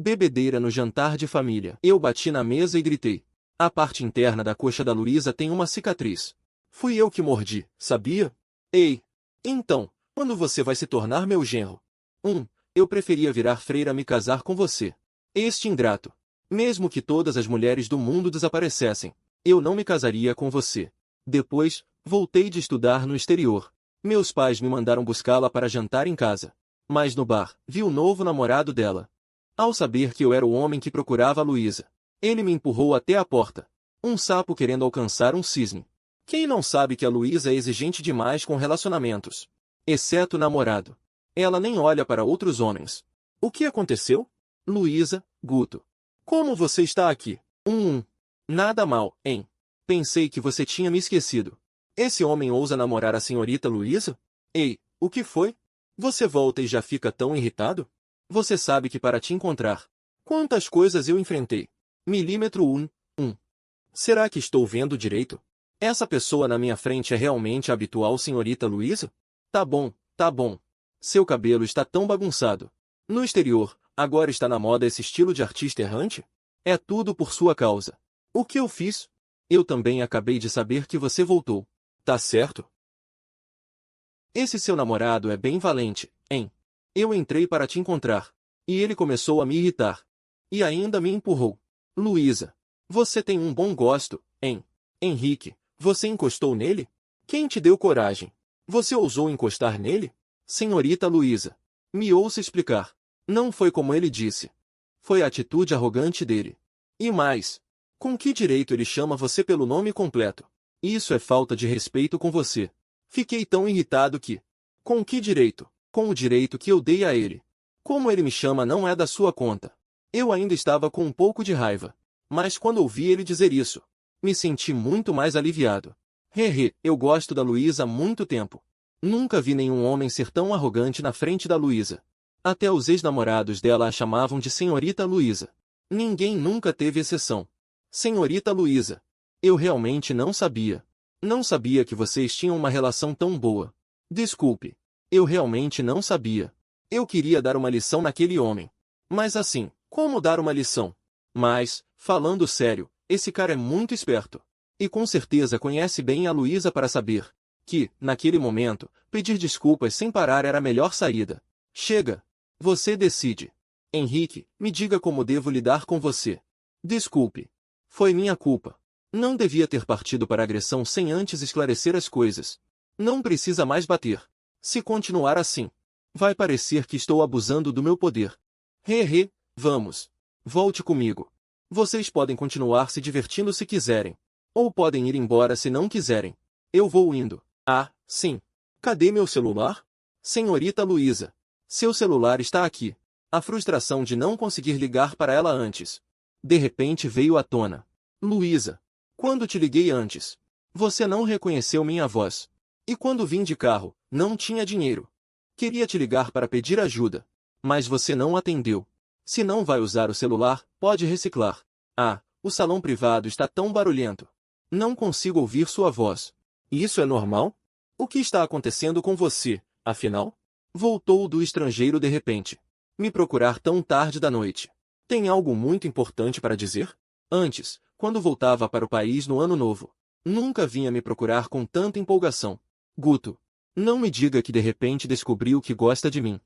Bebedeira no jantar de família. Eu bati na mesa e gritei. A parte interna da coxa da Luísa tem uma cicatriz. Fui eu que mordi, sabia? Ei! Então, quando você vai se tornar meu genro? Eu preferia virar freira a me casar com você. Este ingrato. Mesmo que todas as mulheres do mundo desaparecessem, eu não me casaria com você. Depois, voltei de estudar no exterior. Meus pais me mandaram buscá-la para jantar em casa. Mas no bar, vi o novo namorado dela. Ao saber que eu era o homem que procurava a Luísa, ele me empurrou até a porta. Um sapo querendo alcançar um cisne. Quem não sabe que a Luísa é exigente demais com relacionamentos? Exceto o namorado. Ela nem olha para outros homens. O que aconteceu? Luísa, Guto. Como você está aqui? Nada mal, hein? Pensei que você tinha me esquecido. Esse homem ousa namorar a senhorita Luísa? Ei, o que foi? Você volta e já fica tão irritado? Você sabe que para te encontrar, quantas coisas eu enfrentei. Milímetro 1. Será que estou vendo direito? Essa pessoa na minha frente é realmente a habitual senhorita Luísa? Tá bom, tá bom. Seu cabelo está tão bagunçado. No exterior, agora está na moda esse estilo de artista errante? É tudo por sua causa. O que eu fiz? Eu também acabei de saber que você voltou. Tá certo? Esse seu namorado é bem valente, hein? Eu entrei para te encontrar. E ele começou a me irritar. E ainda me empurrou. Luísa, você tem um bom gosto, hein? Henrique, você encostou nele? Quem te deu coragem? Você ousou encostar nele? Senhorita Luísa, me ouça explicar. Não foi como ele disse. Foi a atitude arrogante dele. E mais, com que direito ele chama você pelo nome completo? Isso é falta de respeito com você. Fiquei tão irritado que... Com que direito? Com o direito que eu dei a ele. Como ele me chama não é da sua conta. Eu ainda estava com um pouco de raiva. Mas quando ouvi ele dizer isso, me senti muito mais aliviado. Eu gosto da Luísa há muito tempo. Nunca vi nenhum homem ser tão arrogante na frente da Luísa. Até os ex-namorados dela a chamavam de Senhorita Luísa. Ninguém nunca teve exceção. Senhorita Luísa, eu realmente não sabia. Não sabia que vocês tinham uma relação tão boa. Desculpe, eu realmente não sabia. Eu queria dar uma lição naquele homem. Mas assim, como dar uma lição? Mas, falando sério, esse cara é muito esperto. E com certeza conhece bem a Luísa para saber que, naquele momento, pedir desculpas sem parar era a melhor saída. Chega! Você decide. Henrique, me diga como devo lidar com você. Desculpe. Foi minha culpa. Não devia ter partido para a agressão sem antes esclarecer as coisas. Não precisa mais bater. Se continuar assim, vai parecer que estou abusando do meu poder. Vamos. Volte comigo. Vocês podem continuar se divertindo se quiserem. Ou podem ir embora se não quiserem. Eu vou indo. Ah, sim. Cadê meu celular? Senhorita Luísa. Seu celular está aqui. A frustração de não conseguir ligar para ela antes. De repente veio à tona. Luísa. Quando te liguei antes, você não reconheceu minha voz. E quando vim de carro, não tinha dinheiro. Queria te ligar para pedir ajuda. Mas você não atendeu. Se não vai usar o celular, pode reciclar. Ah, o salão privado está tão barulhento. Não consigo ouvir sua voz. Isso é normal? O que está acontecendo com você, afinal? Voltou do estrangeiro de repente. Me procurar tão tarde da noite. Tem algo muito importante para dizer? Antes, quando voltava para o país no ano novo, nunca vinha me procurar com tanta empolgação. Guto, não me diga que de repente descobriu que gosta de mim.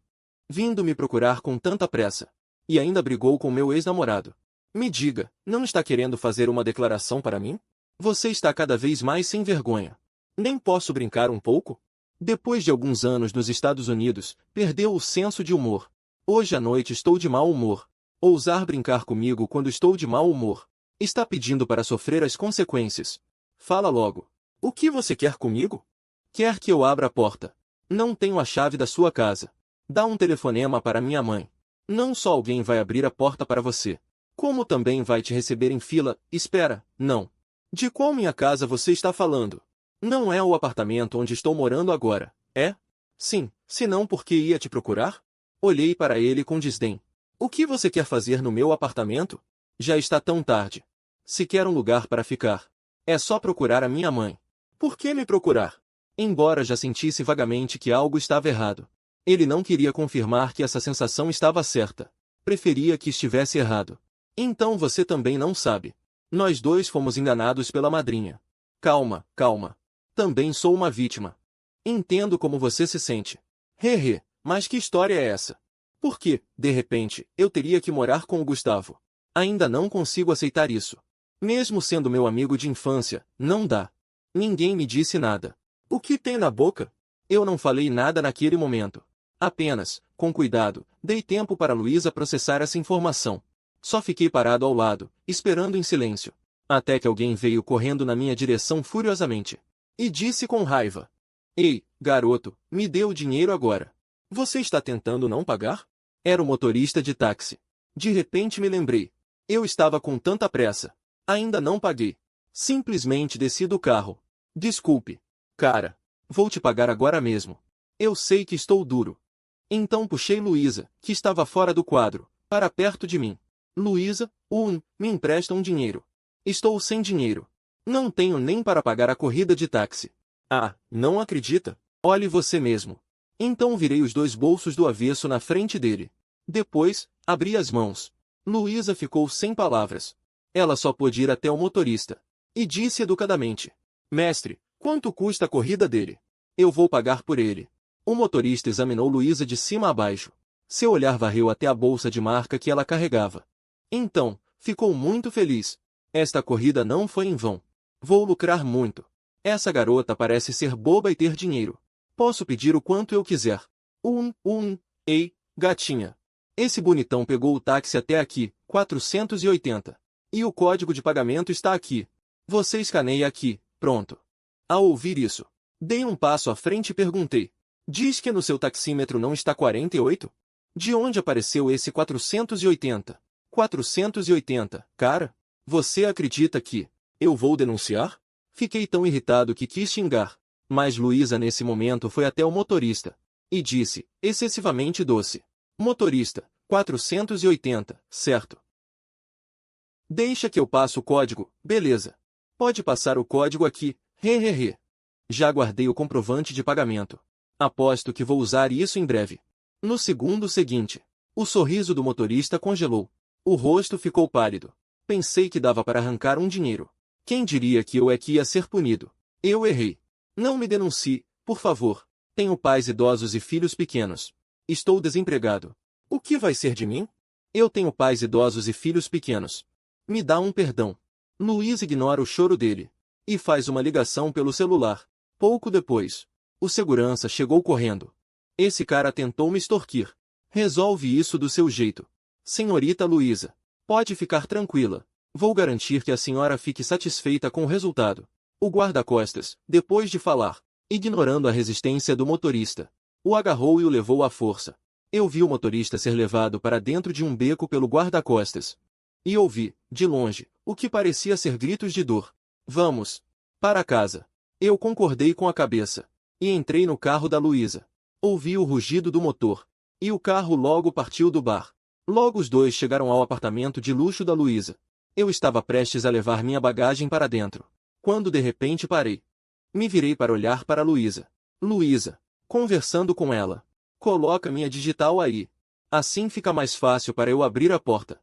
Vindo me procurar com tanta pressa. E ainda brigou com meu ex-namorado. Me diga, não está querendo fazer uma declaração para mim? Você está cada vez mais sem vergonha. Nem posso brincar um pouco? Depois de alguns anos nos Estados Unidos, perdeu o senso de humor. Hoje à noite estou de mau humor. Ousar brincar comigo quando estou de mau humor. Está pedindo para sofrer as consequências. Fala logo. O que você quer comigo? Quer que eu abra a porta? Não tenho a chave da sua casa. Dá um telefonema para minha mãe. Não só alguém vai abrir a porta para você, como também vai te receber em fila. Espera, não. De qual minha casa você está falando? Não é o apartamento onde estou morando agora, é? Sim, senão por que ia te procurar? Olhei para ele com desdém. O que você quer fazer no meu apartamento? Já está tão tarde. Se quer um lugar para ficar, é só procurar a minha mãe. Por que me procurar? Embora já sentisse vagamente que algo estava errado, ele não queria confirmar que essa sensação estava certa. Preferia que estivesse errado. Então você também não sabe. Nós dois fomos enganados pela madrinha. Calma, calma. Também sou uma vítima. Entendo como você se sente. Hehe, mas que história é essa? Por que, de repente, eu teria que morar com o Gustavo? Ainda não consigo aceitar isso. Mesmo sendo meu amigo de infância, não dá. Ninguém me disse nada. O que tem na boca? Eu não falei nada naquele momento. Apenas, com cuidado, dei tempo para Luísa processar essa informação. Só fiquei parado ao lado, esperando em silêncio. Até que alguém veio correndo na minha direção furiosamente. E disse com raiva: Ei, garoto, me dê o dinheiro agora. Você está tentando não pagar? Era o motorista de táxi. De repente me lembrei. Eu estava com tanta pressa. Ainda não paguei. Simplesmente desci do carro. Desculpe. Cara, vou te pagar agora mesmo. Eu sei que estou duro. Então puxei Luísa, que estava fora do quadro, para perto de mim. Luísa, me empresta um dinheiro. Estou sem dinheiro. Não tenho nem para pagar a corrida de táxi. Ah, não acredita? Olhe você mesmo. Então virei os dois bolsos do avesso na frente dele. Depois, abri as mãos. Luísa ficou sem palavras. Ela só pôde ir até o motorista. E disse educadamente: Mestre, quanto custa a corrida dele? Eu vou pagar por ele. O motorista examinou Luísa de cima a baixo. Seu olhar varreu até a bolsa de marca que ela carregava. Então, ficou muito feliz. Esta corrida não foi em vão. Vou lucrar muito. Essa garota parece ser boba e ter dinheiro. Posso pedir o quanto eu quiser. Ei, gatinha. Esse bonitão pegou o táxi até aqui, 480. E o código de pagamento está aqui. Você escaneia aqui, pronto. Ao ouvir isso, dei um passo à frente e perguntei: Diz que no seu taxímetro não está 48? De onde apareceu esse 480? 480, cara? Você acredita que eu vou denunciar? Fiquei tão irritado que quis xingar. Mas Luísa nesse momento foi até o motorista. E disse, excessivamente doce: Motorista, 480, certo? Deixa que eu passo o código, beleza. Pode passar o código aqui, hehehe. Já guardei o comprovante de pagamento. Aposto que vou usar isso em breve. No segundo seguinte, o sorriso do motorista congelou. O rosto ficou pálido. Pensei que dava para arrancar um dinheiro. Quem diria que eu é que ia ser punido? Eu errei. Não me denuncie, por favor. Tenho pais idosos e filhos pequenos. Estou desempregado. O que vai ser de mim? Eu tenho pais idosos e filhos pequenos. Me dá um perdão. Luiz ignora o choro dele. E faz uma ligação pelo celular. Pouco depois, o segurança chegou correndo. Esse cara tentou me extorquir. Resolve isso do seu jeito. Senhorita Luísa, pode ficar tranquila. Vou garantir que a senhora fique satisfeita com o resultado. O guarda-costas, depois de falar, ignorando a resistência do motorista, o agarrou e o levou à força. Eu vi o motorista ser levado para dentro de um beco pelo guarda-costas. E ouvi, de longe, o que parecia ser gritos de dor. Vamos para casa. Eu concordei com a cabeça. E entrei no carro da Luísa. Ouvi o rugido do motor. E o carro logo partiu do bar. Logo os dois chegaram ao apartamento de luxo da Luísa. Eu estava prestes a levar minha bagagem para dentro, quando de repente parei. Me virei para olhar para Luísa. Luísa, conversando com ela. Coloca minha digital aí. Assim fica mais fácil para eu abrir a porta.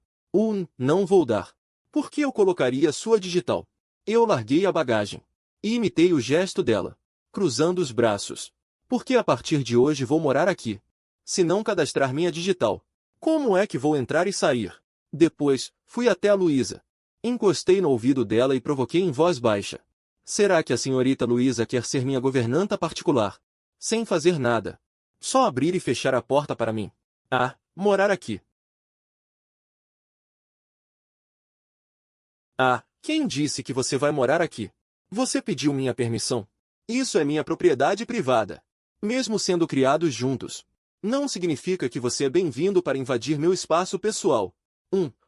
Não vou dar. Por que eu colocaria sua digital? Eu larguei a bagagem. E imitei o gesto dela, cruzando os braços. Porque a partir de hoje vou morar aqui. Se não cadastrar minha digital, como é que vou entrar e sair? Depois, fui até a Luísa. Encostei no ouvido dela e provoquei em voz baixa. Será que a senhorita Luísa quer ser minha governanta particular? Sem fazer nada. Só abrir e fechar a porta para mim. Ah, morar aqui. Ah, quem disse que você vai morar aqui? Você pediu minha permissão. Isso é minha propriedade privada. Mesmo sendo criados juntos, não significa que você é bem-vindo para invadir meu espaço pessoal.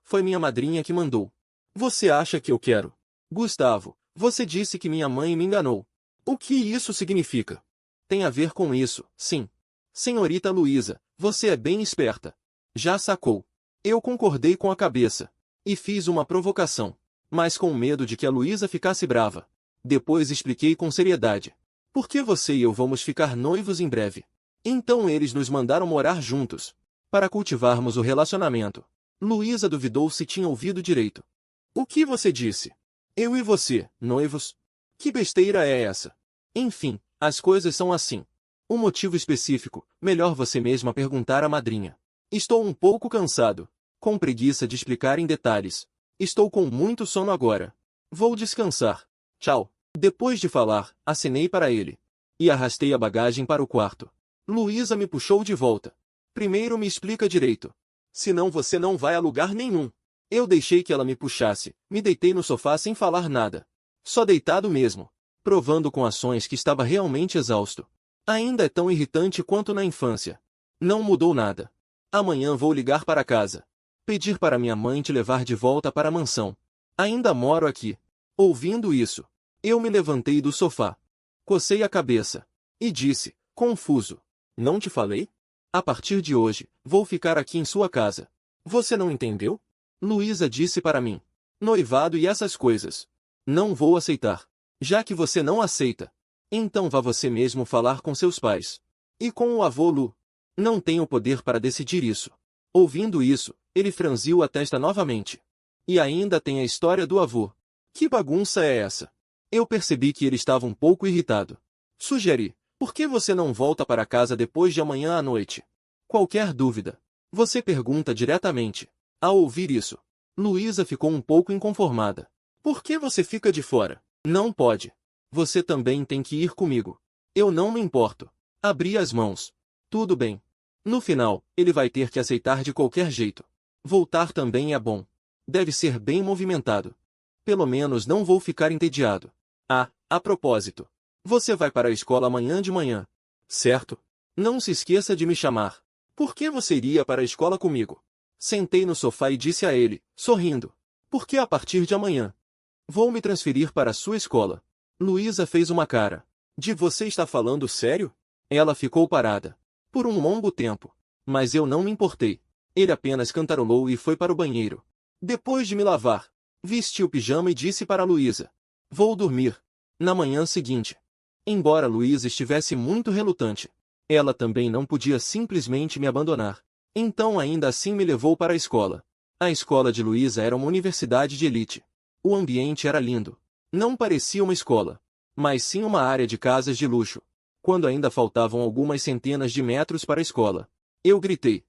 Foi minha madrinha que mandou. Você acha que eu quero? Gustavo, você disse que minha mãe me enganou. O que isso significa? Tem a ver com isso, sim. Senhorita Luísa, você é bem esperta. Já sacou. Eu concordei com a cabeça. E fiz uma provocação. Mas com medo de que a Luísa ficasse brava. Depois expliquei com seriedade. Porque você e eu vamos ficar noivos em breve. Então eles nos mandaram morar juntos. para cultivarmos o relacionamento. Luísa duvidou se tinha ouvido direito. O que você disse? Eu e você, noivos? Que besteira é essa? Enfim, as coisas são assim. O motivo específico, melhor você mesma perguntar à madrinha. Estou um pouco cansado, com preguiça de explicar em detalhes. Estou com muito sono agora. Vou descansar. Tchau. Depois de falar, acenei para ele. E arrastei a bagagem para o quarto. Luísa me puxou de volta. Primeiro me explica direito. Senão você não vai a lugar nenhum. Eu deixei que ela me puxasse, me deitei no sofá sem falar nada. Só deitado mesmo, provando com ações que estava realmente exausto. Ainda é tão irritante quanto na infância. Não mudou nada. Amanhã vou ligar para casa. Pedir para minha mãe te levar de volta para a mansão. Ainda moro aqui. Ouvindo isso, eu me levantei do sofá. Cocei a cabeça. E disse, confuso. Não te falei? A partir de hoje, vou ficar aqui em sua casa. Você não entendeu? Luísa disse para mim. Noivado e essas coisas. Não vou aceitar. Já que você não aceita, então vá você mesmo falar com seus pais. E com o avô Lu. Não tenho poder para decidir isso. Ouvindo isso, ele franziu a testa novamente. E ainda tem a história do avô. Que bagunça é essa? Eu percebi que ele estava um pouco irritado. Sugeri, por que você não volta para casa depois de amanhã à noite? Qualquer dúvida, você pergunta diretamente. Ao ouvir isso, Luísa ficou um pouco inconformada. Por que você fica de fora? Não pode. Você também tem que ir comigo. Eu não me importo. Abri as mãos. Tudo bem. No final, ele vai ter que aceitar de qualquer jeito. Voltar também é bom. Deve ser bem movimentado. Pelo menos não vou ficar entediado. Ah, a propósito. Você vai para a escola amanhã de manhã. Certo? Não se esqueça de me chamar. Por que você iria para a escola comigo? Sentei no sofá e disse a ele, sorrindo. Porque a partir de amanhã, vou me transferir para a sua escola. Luísa fez uma cara. De você está falando sério? Ela ficou parada. Por um longo tempo. Mas eu não me importei. Ele apenas cantarolou e foi para o banheiro. Depois de me lavar, vesti o pijama e disse para Luísa. Vou dormir. Na manhã seguinte. Embora Luísa estivesse muito relutante, ela também não podia simplesmente me abandonar. Então ainda assim me levou para a escola. A escola de Luísa era uma universidade de elite. O ambiente era lindo. Não parecia uma escola, mas sim uma área de casas de luxo. Quando ainda faltavam algumas centenas de metros para a escola, eu gritei.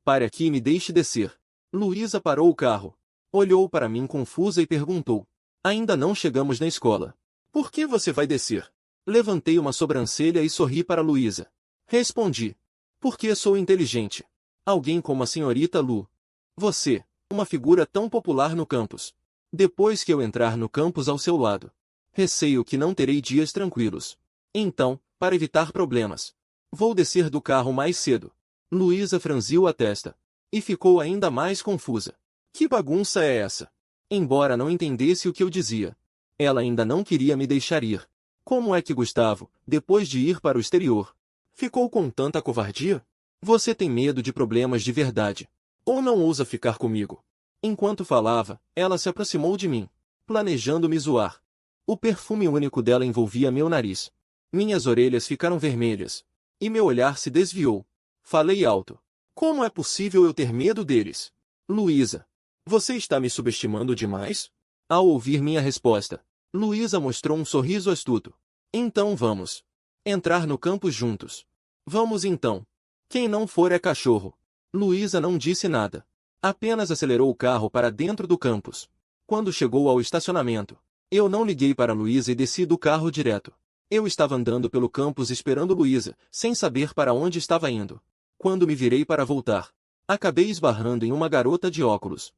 Pare aqui e me deixe descer. Luísa parou o carro. Olhou para mim confusa e perguntou. Ainda não chegamos na escola. Por que você vai descer? Levantei uma sobrancelha e sorri para Luísa. Respondi. Porque sou inteligente. Alguém como a senhorita Lu. Você, uma figura tão popular no campus. Depois que eu entrar no campus ao seu lado, receio que não terei dias tranquilos. Então, para evitar problemas, vou descer do carro mais cedo. Luísa franziu a testa. E ficou ainda mais confusa. Que bagunça é essa? Embora não entendesse o que eu dizia, ela ainda não queria me deixar ir. Como é que Gustavo, depois de ir para o exterior, ficou com tanta covardia? Você tem medo de problemas de verdade. Ou não ousa ficar comigo? Enquanto falava, ela se aproximou de mim, planejando me zoar. O perfume único dela envolvia meu nariz. Minhas orelhas ficaram vermelhas. E meu olhar se desviou. Falei alto. Como é possível eu ter medo deles? Luísa, você está me subestimando demais? Ao ouvir minha resposta, Luísa mostrou um sorriso astuto. Então vamos entrar no campus juntos. Vamos então. Quem não for é cachorro. Luísa não disse nada. Apenas acelerou o carro para dentro do campus. Quando chegou ao estacionamento, eu não liguei para Luísa e desci do carro direto. Eu estava andando pelo campus esperando Luísa, sem saber para onde estava indo. Quando me virei para voltar, acabei esbarrando em uma garota de óculos.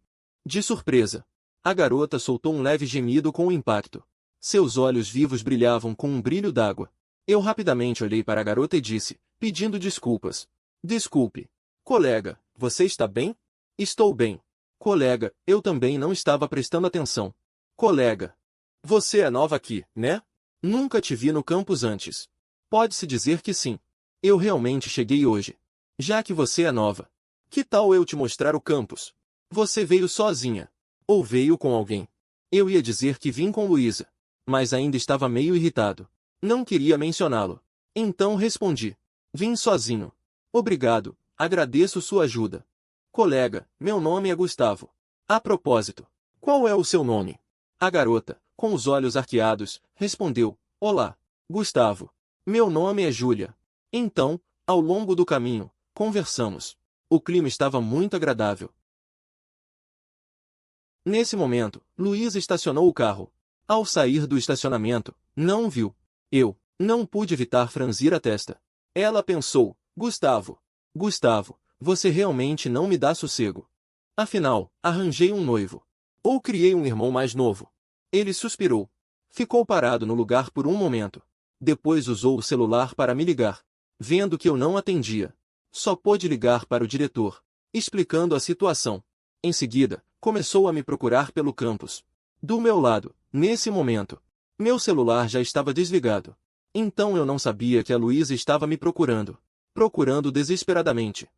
De surpresa, a garota soltou um leve gemido com o impacto. Seus olhos vivos brilhavam com um brilho d'água. Eu rapidamente olhei para a garota e disse, pedindo desculpas. Desculpe. Colega, você está bem? Estou bem. Colega, eu também não estava prestando atenção. Colega, você é nova aqui, né? Nunca te vi no campus antes. Pode-se dizer que sim. Eu realmente cheguei hoje. Já que você é nova, que tal eu te mostrar o campus? Você veio sozinha? Ou veio com alguém? Eu ia dizer que vim com Luísa, mas ainda estava meio irritado. Não queria mencioná-lo. Então respondi. Vim sozinho. Obrigado, agradeço sua ajuda. Colega, meu nome é Gustavo. A propósito, qual é o seu nome? A garota, com os olhos arqueados, respondeu: Olá, Gustavo. Meu nome é Júlia. Então, ao longo do caminho, conversamos. O clima estava muito agradável. Nesse momento, Luísa estacionou o carro. Ao sair do estacionamento, não viu. Eu não pude evitar franzir a testa. Ela pensou: Gustavo, você realmente não me dá sossego. Afinal, arranjei um noivo. Ou criei um irmão mais novo. Ele suspirou. Ficou parado no lugar por um momento. Depois usou o celular para me ligar. Vendo que eu não atendia, só pôde ligar para o diretor, explicando a situação. Em seguida, começou a me procurar pelo campus. Do meu lado, nesse momento, meu celular já estava desligado. Então eu não sabia que a Luísa estava me procurando desesperadamente.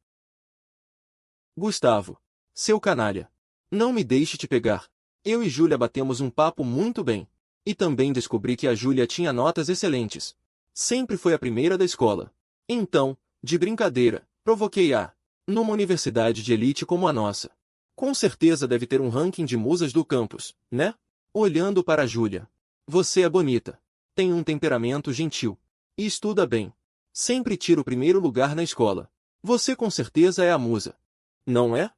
Gustavo, seu canalha, não me deixe te pegar. Eu e Júlia batemos um papo muito bem. E também descobri que a Júlia tinha notas excelentes. Sempre foi a primeira da escola. Então, de brincadeira, provoquei-a. Numa universidade de elite como a nossa. Com certeza deve ter um ranking de musas do campus, né? Olhando para a Júlia. Você é bonita. Tem um temperamento gentil. E estuda bem. Sempre tira o primeiro lugar na escola. Você com certeza é a musa. Não é?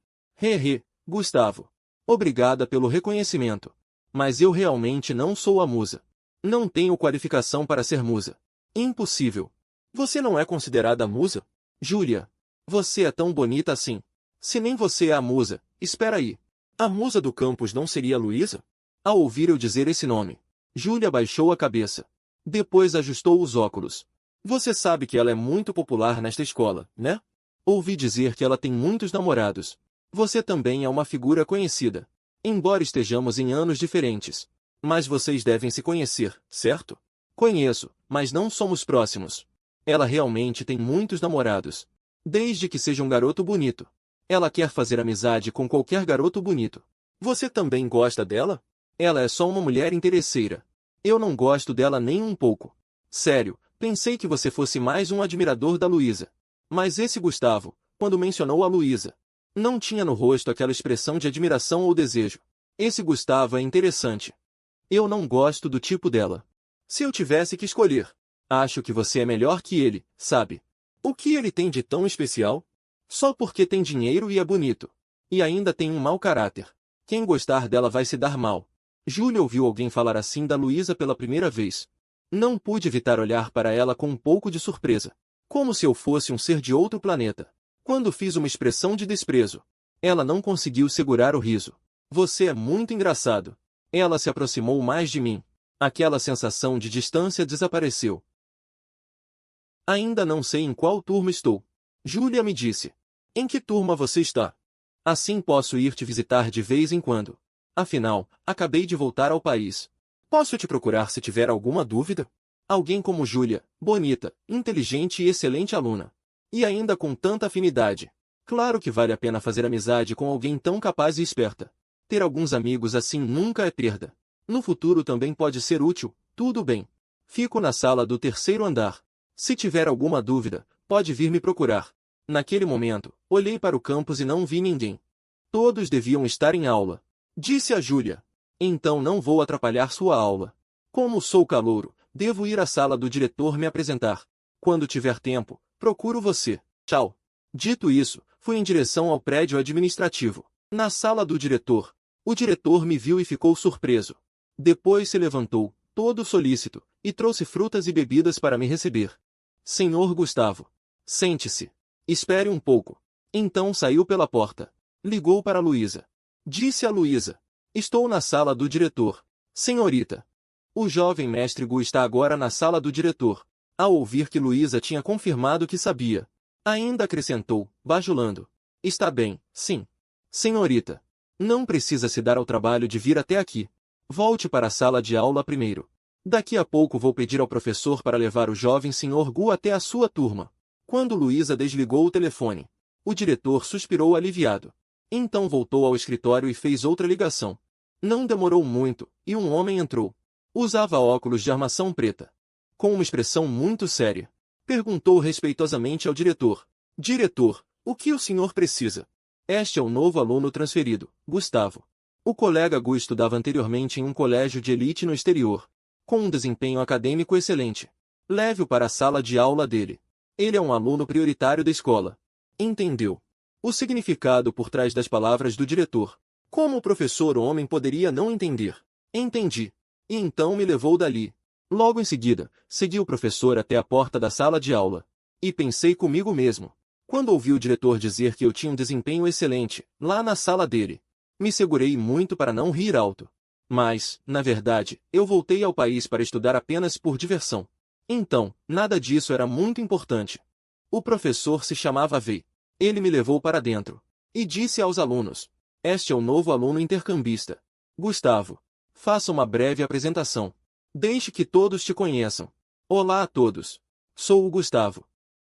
Gustavo. Obrigada pelo reconhecimento. Mas eu realmente não sou a musa. Não tenho qualificação para ser musa. Impossível. Você não é considerada musa? Júlia, você é tão bonita assim. Se nem você é a musa, espera aí. A musa do campus não seria Luísa? Ao ouvir eu dizer esse nome, Júlia baixou a cabeça. Depois ajustou os óculos. Você sabe que ela é muito popular nesta escola, né? Ouvi dizer que ela tem muitos namorados. Você também é uma figura conhecida. Embora estejamos em anos diferentes. Mas vocês devem se conhecer, certo? Conheço, mas não somos próximos. Ela realmente tem muitos namorados. Desde que seja um garoto bonito. Ela quer fazer amizade com qualquer garoto bonito. Você também gosta dela? Ela é só uma mulher interesseira. Eu não gosto dela nem um pouco. Sério, pensei que você fosse mais um admirador da Luísa. Mas esse Gustavo, quando mencionou a Luísa, não tinha no rosto aquela expressão de admiração ou desejo. Esse Gustavo é interessante. Eu não gosto do tipo dela. Se eu tivesse que escolher, acho que você é melhor que ele, sabe? O que ele tem de tão especial? Só porque tem dinheiro e é bonito. E ainda tem um mau caráter. Quem gostar dela vai se dar mal. Júlia ouviu alguém falar assim da Luísa pela primeira vez. Não pude evitar olhar para ela com um pouco de surpresa. Como se eu fosse um ser de outro planeta. Quando fiz uma expressão de desprezo, ela não conseguiu segurar o riso. Você é muito engraçado. Ela se aproximou mais de mim. Aquela sensação de distância desapareceu. Ainda não sei em qual turma estou. Júlia me disse. Em que turma você está? Assim posso ir te visitar de vez em quando. Afinal, acabei de voltar ao país. Posso te procurar se tiver alguma dúvida? Alguém como Júlia, bonita, inteligente e excelente aluna. E ainda com tanta afinidade. Claro que vale a pena fazer amizade com alguém tão capaz e esperta. Ter alguns amigos assim nunca é perda. No futuro também pode ser útil, tudo bem. Fico na sala do terceiro andar. Se tiver alguma dúvida, pode vir me procurar. Naquele momento, olhei para o campus e não vi ninguém. Todos deviam estar em aula. Disse a Júlia. Então não vou atrapalhar sua aula. Como sou calouro, devo ir à sala do diretor me apresentar. Quando tiver tempo, procuro você. Tchau. Dito isso, fui em direção ao prédio administrativo. Na sala do diretor, o diretor me viu e ficou surpreso. Depois se levantou, todo solícito, e trouxe frutas e bebidas para me receber. Senhor Gustavo, sente-se. Espere um pouco. Então saiu pela porta. Ligou para Luísa. Disse a Luísa. Estou na sala do diretor. Senhorita. O jovem mestre Gu está agora na sala do diretor. Ao ouvir que Luísa tinha confirmado que sabia, ainda acrescentou, bajulando. Está bem, sim. Senhorita. Não precisa se dar ao trabalho de vir até aqui. Volte para a sala de aula primeiro. Daqui a pouco vou pedir ao professor para levar o jovem senhor Gu até a sua turma. Quando Luísa desligou o telefone, o diretor suspirou aliviado. Então voltou ao escritório e fez outra ligação. Não demorou muito, e um homem entrou. Usava óculos de armação preta. Com uma expressão muito séria, perguntou respeitosamente ao diretor. Diretor, o que o senhor precisa? Este é o novo aluno transferido, Gustavo. O colega Gu estudava anteriormente em um colégio de elite no exterior, com um desempenho acadêmico excelente. Leve-o para a sala de aula dele. Ele é um aluno prioritário da escola. Entendeu? O significado por trás das palavras do diretor. Como o professor homem poderia não entender? Entendi. E então me levou dali. Logo em seguida, segui o professor até a porta da sala de aula. E pensei comigo mesmo. Quando ouvi o diretor dizer que eu tinha um desempenho excelente, lá na sala dele, me segurei muito para não rir alto. Mas, na verdade, eu voltei ao país para estudar apenas por diversão. Então, nada disso era muito importante. O professor se chamava Vei. Ele me levou para dentro. E disse aos alunos: este é o novo aluno intercambista. Gustavo. Faça uma breve apresentação. Deixe que todos te conheçam. Olá a todos. Sou o Gustavo.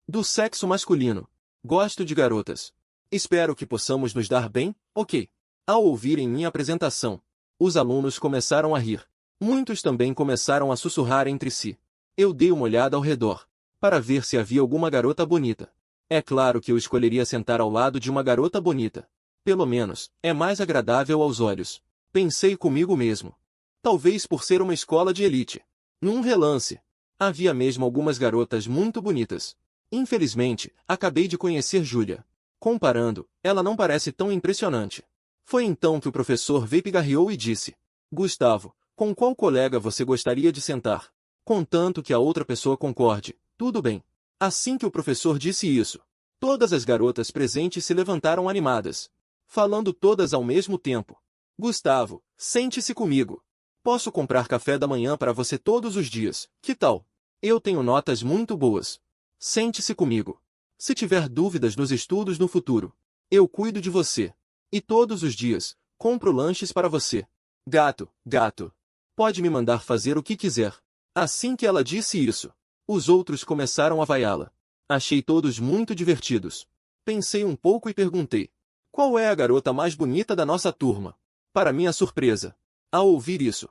Do sexo masculino. Gosto de garotas. Espero que possamos nos dar bem, ok? Ao ouvirem minha apresentação, os alunos começaram a rir. Muitos também começaram a sussurrar entre si. Eu dei uma olhada ao redor, para ver se havia alguma garota bonita. É claro que eu escolheria sentar ao lado de uma garota bonita. Pelo menos, é mais agradável aos olhos. Pensei comigo mesmo. Talvez por ser uma escola de elite. Num relance, havia mesmo algumas garotas muito bonitas. Infelizmente, acabei de conhecer Júlia. Comparando, ela não parece tão impressionante. Foi então que o professor veio pigarreou e disse: Gustavo, com qual colega você gostaria de sentar? Contanto que a outra pessoa concorde, tudo bem. Assim que o professor disse isso, todas as garotas presentes se levantaram animadas, falando todas ao mesmo tempo. Gustavo, sente-se comigo. Posso comprar café da manhã para você todos os dias, que tal? Eu tenho notas muito boas. Sente-se comigo. Se tiver dúvidas nos estudos no futuro, eu cuido de você. E todos os dias, compro lanches para você. Gato, gato. Pode me mandar fazer o que quiser. Assim que ela disse isso, os outros começaram a vaiá-la. Achei todos muito divertidos. Pensei um pouco e perguntei: qual é a garota mais bonita da nossa turma? Para minha surpresa, ao ouvir isso,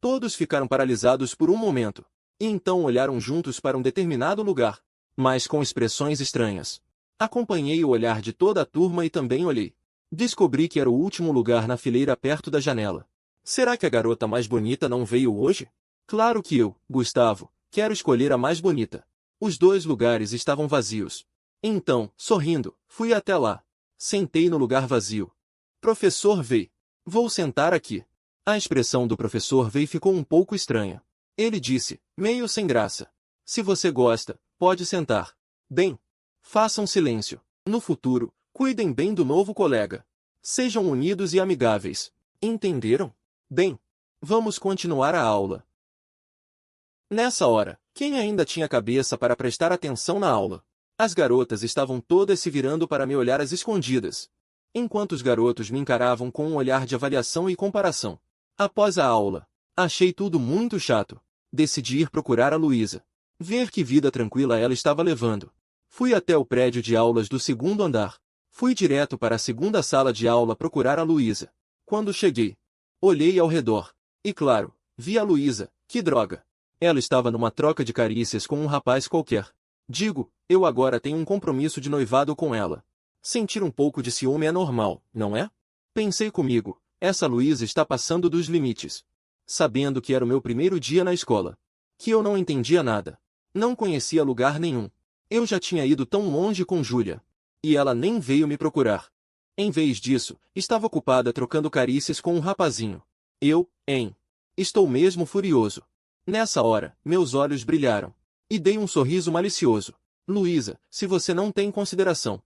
todos ficaram paralisados por um momento, e então olharam juntos para um determinado lugar, mas com expressões estranhas. Acompanhei o olhar de toda a turma e também olhei. Descobri que era o último lugar na fileira perto da janela. Será que a garota mais bonita não veio hoje? Claro que eu, Gustavo, quero escolher a mais bonita. Os dois lugares estavam vazios. Então, sorrindo, fui até lá. Sentei no lugar vazio. Professor Vei. Vou sentar aqui. A expressão do professor Vei ficou um pouco estranha. Ele disse, meio sem graça: se você gosta, pode sentar. Bem, façam silêncio. No futuro, cuidem bem do novo colega. Sejam unidos e amigáveis. Entenderam? Bem, vamos continuar a aula. Nessa hora, quem ainda tinha cabeça para prestar atenção na aula? As garotas estavam todas se virando para me olhar às escondidas, enquanto os garotos me encaravam com um olhar de avaliação e comparação. Após a aula, achei tudo muito chato. Decidi ir procurar a Luísa, ver que vida tranquila ela estava levando. Fui até o prédio de aulas do segundo andar. Fui direto para a segunda sala de aula procurar a Luísa. Quando cheguei, olhei ao redor. E claro, vi a Luísa. Que droga! Ela estava numa troca de carícias com um rapaz qualquer. Digo, eu agora tenho um compromisso de noivado com ela. Sentir um pouco de ciúme é normal, não é? Pensei comigo, essa Luísa está passando dos limites. Sabendo que era o meu primeiro dia na escola. Que eu não entendia nada. Não conhecia lugar nenhum. Eu já tinha ido tão longe com Júlia. E ela nem veio me procurar. Em vez disso, estava ocupada trocando carícias com um rapazinho. Estou mesmo furioso. Nessa hora, meus olhos brilharam. E dei um sorriso malicioso. Luísa, se você não tem consideração.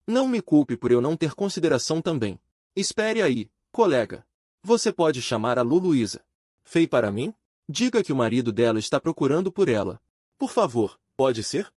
Não me culpe por eu não ter consideração também. Espere aí, colega. Você pode chamar a Luísa. Fei para mim? Diga que o marido dela está procurando por ela. Por favor, pode ser?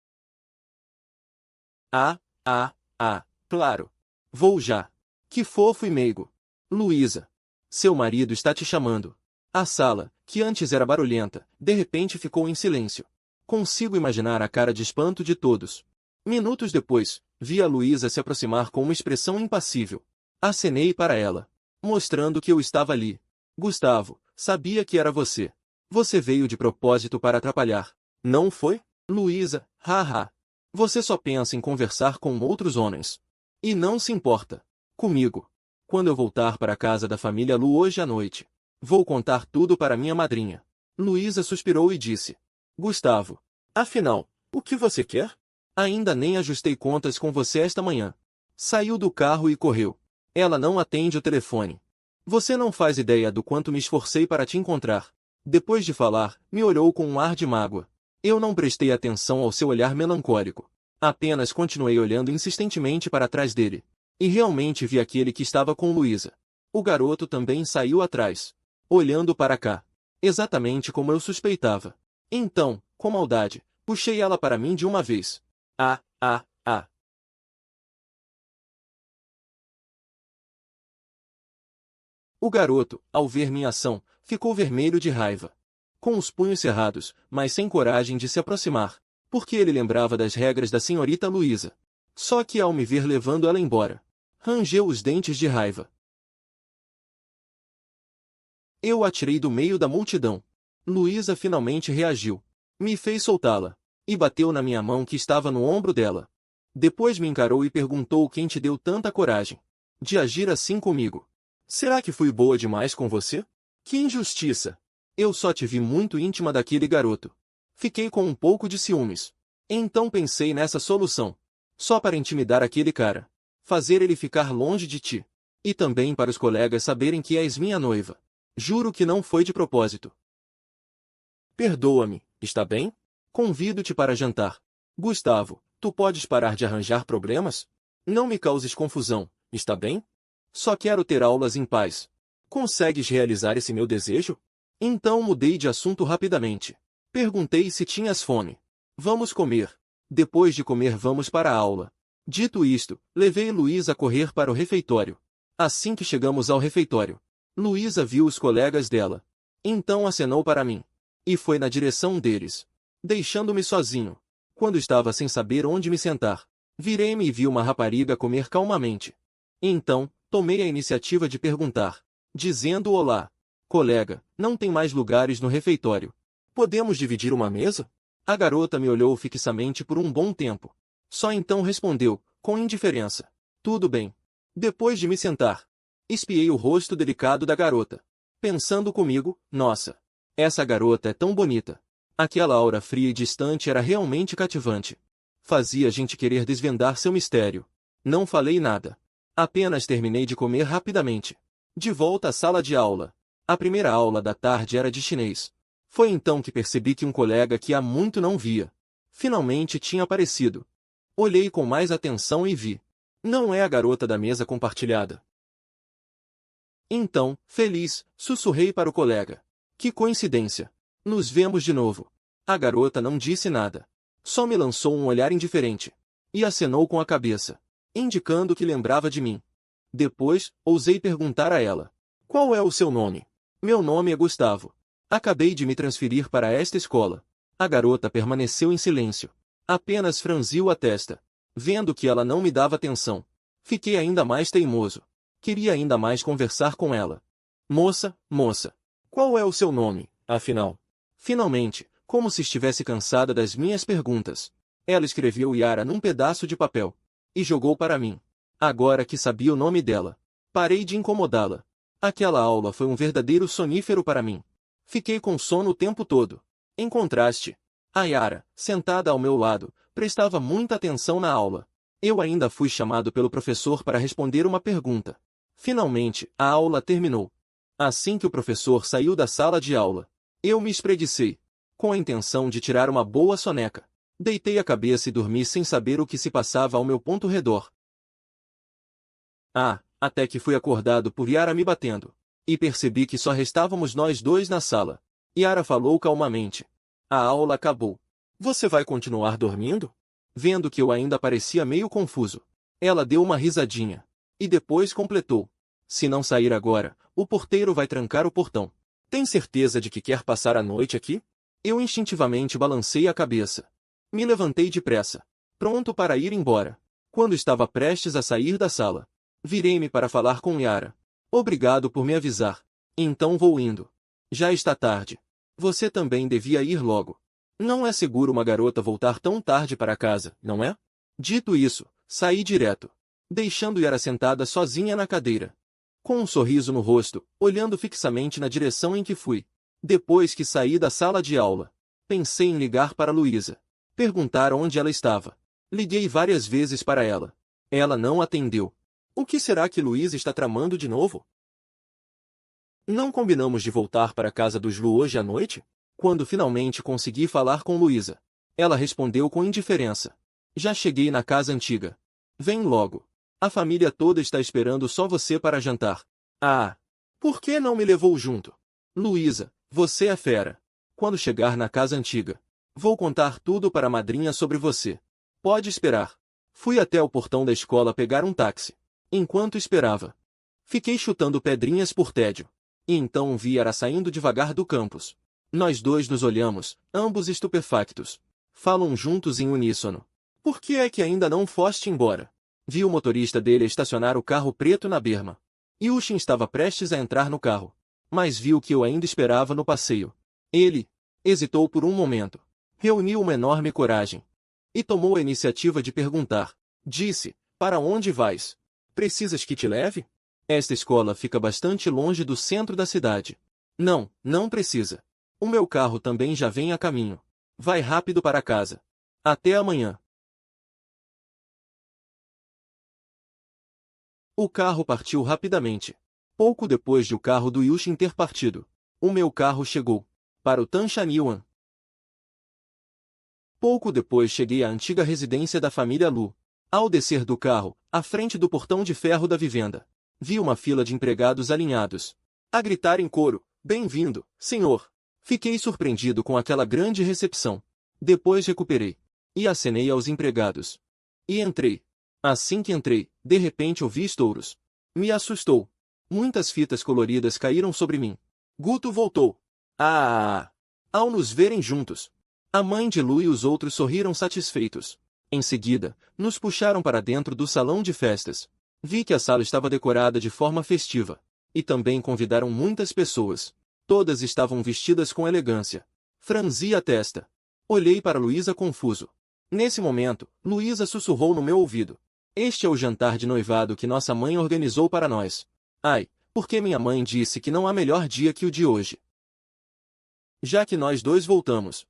Claro. Vou já. Que fofo e meigo. Luísa. Seu marido está te chamando. A sala, que antes era barulhenta, de repente ficou em silêncio. Consigo imaginar a cara de espanto de todos. Minutos depois, vi a Luísa se aproximar com uma expressão impassível. Acenei para ela, mostrando que eu estava ali. Gustavo, sabia que era você. Você veio de propósito para atrapalhar. Não foi? Luísa, haha. Você só pensa em conversar com outros homens. E não se importa comigo. Quando eu voltar para a casa da família Lu hoje à noite, vou contar tudo para minha madrinha. Luísa suspirou e disse: Gustavo, afinal, o que você quer? Ainda nem ajustei contas com você esta manhã. Saiu do carro e correu. Ela não atende o telefone. Você não faz ideia do quanto me esforcei para te encontrar. Depois de falar, me olhou com um ar de mágoa. Eu não prestei atenção ao seu olhar melancólico. Apenas continuei olhando insistentemente para trás dele. E realmente vi aquele que estava com Luísa. O garoto também saiu atrás, olhando para cá. Exatamente como eu suspeitava. Então, com maldade, puxei ela para mim de uma vez. Ah, ah, ah. O garoto, ao ver minha ação, ficou vermelho de raiva. Com os punhos cerrados, mas sem coragem de se aproximar, porque ele lembrava das regras da senhorita Luísa. Só que ao me ver levando ela embora, rangeu os dentes de raiva. Eu a tirei do meio da multidão. Luísa finalmente reagiu. Me fez soltá-la. E bateu na minha mão que estava no ombro dela. Depois me encarou e perguntou quem te deu tanta coragem de agir assim comigo. Será que fui boa demais com você? Que injustiça! Eu só te vi muito íntima daquele garoto. Fiquei com um pouco de ciúmes. Então pensei nessa solução. Só para intimidar aquele cara. Fazer ele ficar longe de ti. E também para os colegas saberem que és minha noiva. Juro que não foi de propósito. Perdoa-me, está bem? Convido-te para jantar. Gustavo, tu podes parar de arranjar problemas? Não me causes confusão, está bem? Só quero ter aulas em paz. Consegues realizar esse meu desejo? Então mudei de assunto rapidamente. Perguntei se tinhas fome. Vamos comer. Depois de comer vamos para a aula. Dito isto, levei Luísa a correr para o refeitório. Assim que chegamos ao refeitório, Luísa viu os colegas dela. Então acenou para mim. E foi na direção deles, deixando-me sozinho. Quando estava sem saber onde me sentar, virei-me e vi uma rapariga comer calmamente. Então, tomei a iniciativa de perguntar, dizendo olá. Colega, não tem mais lugares no refeitório. Podemos dividir uma mesa? A garota me olhou fixamente por um bom tempo. Só então respondeu, com indiferença. Tudo bem. Depois de me sentar, espiei o rosto delicado da garota. Pensando comigo, nossa, essa garota é tão bonita. Aquela aura fria e distante era realmente cativante. Fazia a gente querer desvendar seu mistério. Não falei nada. Apenas terminei de comer rapidamente. De volta à sala de aula. A primeira aula da tarde era de chinês. Foi então que percebi que um colega que há muito não via, finalmente tinha aparecido. Olhei com mais atenção e vi. Não é a garota da mesa compartilhada. Então, feliz, sussurrei para o colega. Que coincidência. Nos vemos de novo. A garota não disse nada. Só me lançou um olhar indiferente. E acenou com a cabeça, indicando que lembrava de mim. Depois, ousei perguntar a ela. Qual é o seu nome? Meu nome é Gustavo. Acabei de me transferir para esta escola. A garota permaneceu em silêncio. Apenas franziu a testa. Vendo que ela não me dava atenção, fiquei ainda mais teimoso. Queria ainda mais conversar com ela. Moça, qual é o seu nome, afinal? Finalmente, como se estivesse cansada das minhas perguntas, ela escreveu Yara num pedaço de papel e jogou para mim. Agora que sabia o nome dela, parei de incomodá-la. Aquela aula foi um verdadeiro sonífero para mim. Fiquei com sono o tempo todo. Em contraste, a Yara, sentada ao meu lado, prestava muita atenção na aula. Eu ainda fui chamado pelo professor para responder uma pergunta. Finalmente, a aula terminou. Assim que o professor saiu da sala de aula, eu me espreguicei, com a intenção de tirar uma boa soneca. Deitei a cabeça e dormi sem saber o que se passava ao meu ponto redor. Até que fui acordado por Yara me batendo. E percebi que só restávamos nós dois na sala. Yara falou calmamente. A aula acabou. Você vai continuar dormindo? Vendo que eu ainda parecia meio confuso, ela deu uma risadinha. E depois completou. Se não sair agora, o porteiro vai trancar o portão. Tem certeza de que quer passar a noite aqui? Eu instintivamente balancei a cabeça. Me levantei depressa, pronto para ir embora. Quando estava prestes a sair da sala, virei-me para falar com Yara. Obrigado por me avisar. Então vou indo. Já está tarde. Você também devia ir logo. Não é seguro uma garota voltar tão tarde para casa, não é? Dito isso, saí direto, deixando Yara sentada sozinha na cadeira, com um sorriso no rosto, olhando fixamente na direção em que fui. Depois que saí da sala de aula, pensei em ligar para Luísa, perguntar onde ela estava. Liguei várias vezes para ela. Ela não atendeu. O que será que Luísa está tramando de novo? Não combinamos de voltar para a casa dos Lu hoje à noite? Quando finalmente consegui falar com Luísa, ela respondeu com indiferença. Já cheguei na casa antiga. Vem logo. A família toda está esperando só você para jantar. Ah! Por que não me levou junto? Luísa, você é fera. Quando chegar na casa antiga, vou contar tudo para a madrinha sobre você. Pode esperar. Fui até o portão da escola pegar um táxi. Enquanto esperava, fiquei chutando pedrinhas por tédio. E então vi Yara saindo devagar do campus. Nós dois nos olhamos, ambos estupefactos. Falam juntos em uníssono. Por que é que ainda não foste embora? Vi o motorista dele estacionar o carro preto na berma. Yushin estava prestes a entrar no carro, mas viu que eu ainda esperava no passeio. Ele hesitou por um momento, reuniu uma enorme coragem e tomou a iniciativa de perguntar. Disse, para onde vais? Precisas que te leve? Esta escola fica bastante longe do centro da cidade. Não, não precisa. O meu carro também já vem a caminho. Vai rápido para casa. Até amanhã. O carro partiu rapidamente. Pouco depois de o carro do Yushin ter partido, o meu carro chegou para o Tanshanyuan. Pouco depois cheguei à antiga residência da família Lu. Ao descer do carro, à frente do portão de ferro da vivenda, vi uma fila de empregados alinhados, a gritar em coro, bem-vindo, senhor. Fiquei surpreendido com aquela grande recepção. Depois recuperei e acenei aos empregados. E entrei. Assim que entrei, de repente ouvi estouros. Me assustou. Muitas fitas coloridas caíram sobre mim. Guto voltou. Ah! Ao nos verem juntos, a mãe de Lu e os outros sorriram satisfeitos. Em seguida, nos puxaram para dentro do salão de festas. Vi que a sala estava decorada de forma festiva. E também convidaram muitas pessoas. Todas estavam vestidas com elegância. Franzi a testa. Olhei para Luísa confuso. Nesse momento, Luísa sussurrou no meu ouvido. Este é o jantar de noivado que nossa mãe organizou para nós. Ai, porque minha mãe disse que não há melhor dia que o de hoje. Já que nós dois voltamos.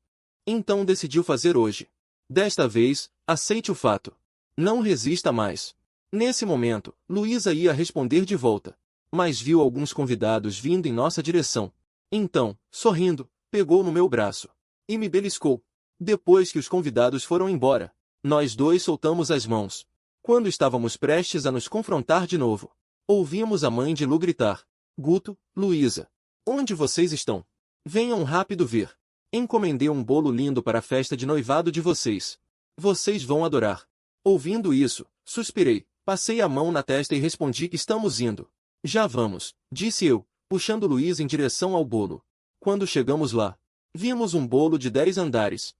Então decidiu fazer hoje. Desta vez, aceite o fato. Não resista mais. Nesse momento, Luísa ia responder de volta, mas viu alguns convidados vindo em nossa direção. Então, sorrindo, pegou no meu braço e me beliscou. Depois que os convidados foram embora, nós dois soltamos as mãos. Quando estávamos prestes a nos confrontar de novo, ouvimos a mãe de Lu gritar. Guto, Luísa, onde vocês estão? Venham rápido ver. Encomendei um bolo lindo para a festa de noivado de vocês. Vocês vão adorar. Ouvindo isso, suspirei, passei a mão na testa e respondi que estamos indo. Já vamos, disse eu, puxando Luísa em direção ao bolo. Quando chegamos lá, vimos um bolo de 10 andares.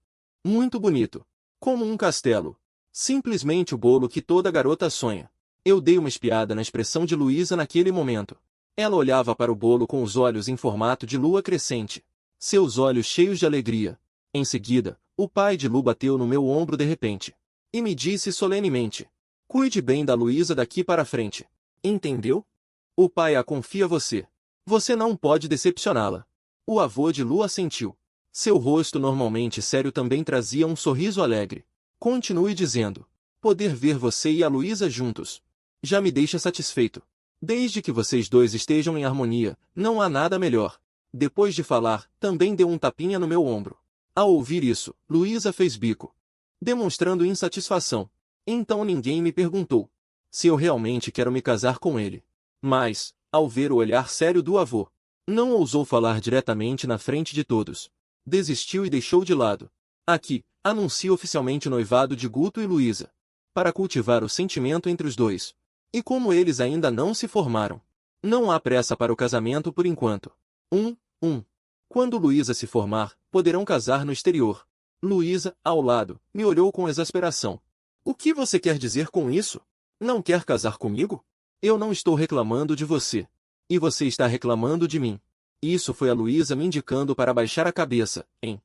Muito bonito. Como um castelo. Simplesmente o bolo que toda garota sonha. Eu dei uma espiada na expressão de Luísa naquele momento. Ela olhava para o bolo com os olhos em formato de lua crescente. Seus olhos cheios de alegria. Em seguida, o pai de Lu bateu no meu ombro de repente. E me disse solenemente. Cuide bem da Luísa daqui para frente. Entendeu? O pai a confia a você. Você não pode decepcioná-la. O avô de Lu assentiu. Seu rosto normalmente sério também trazia um sorriso alegre. Continue dizendo. Poder ver você e a Luísa juntos já me deixa satisfeito. Desde que vocês dois estejam em harmonia, não há nada melhor. Depois de falar, também deu um tapinha no meu ombro. Ao ouvir isso, Luísa fez bico, demonstrando insatisfação. Então ninguém me perguntou se eu realmente quero me casar com ele. Mas, ao ver o olhar sério do avô, não ousou falar diretamente na frente de todos. Desistiu e deixou de lado. Aqui, anuncio oficialmente o noivado de Guto e Luísa, para cultivar o sentimento entre os dois. E como eles ainda não se formaram, não há pressa para o casamento por enquanto. Quando Luísa se formar, poderão casar no exterior. Luísa, ao lado, me olhou com exasperação. O que você quer dizer com isso? Não quer casar comigo? Eu não estou reclamando de você. E você está reclamando de mim. Isso foi a Luísa me indicando para baixar a cabeça, hein?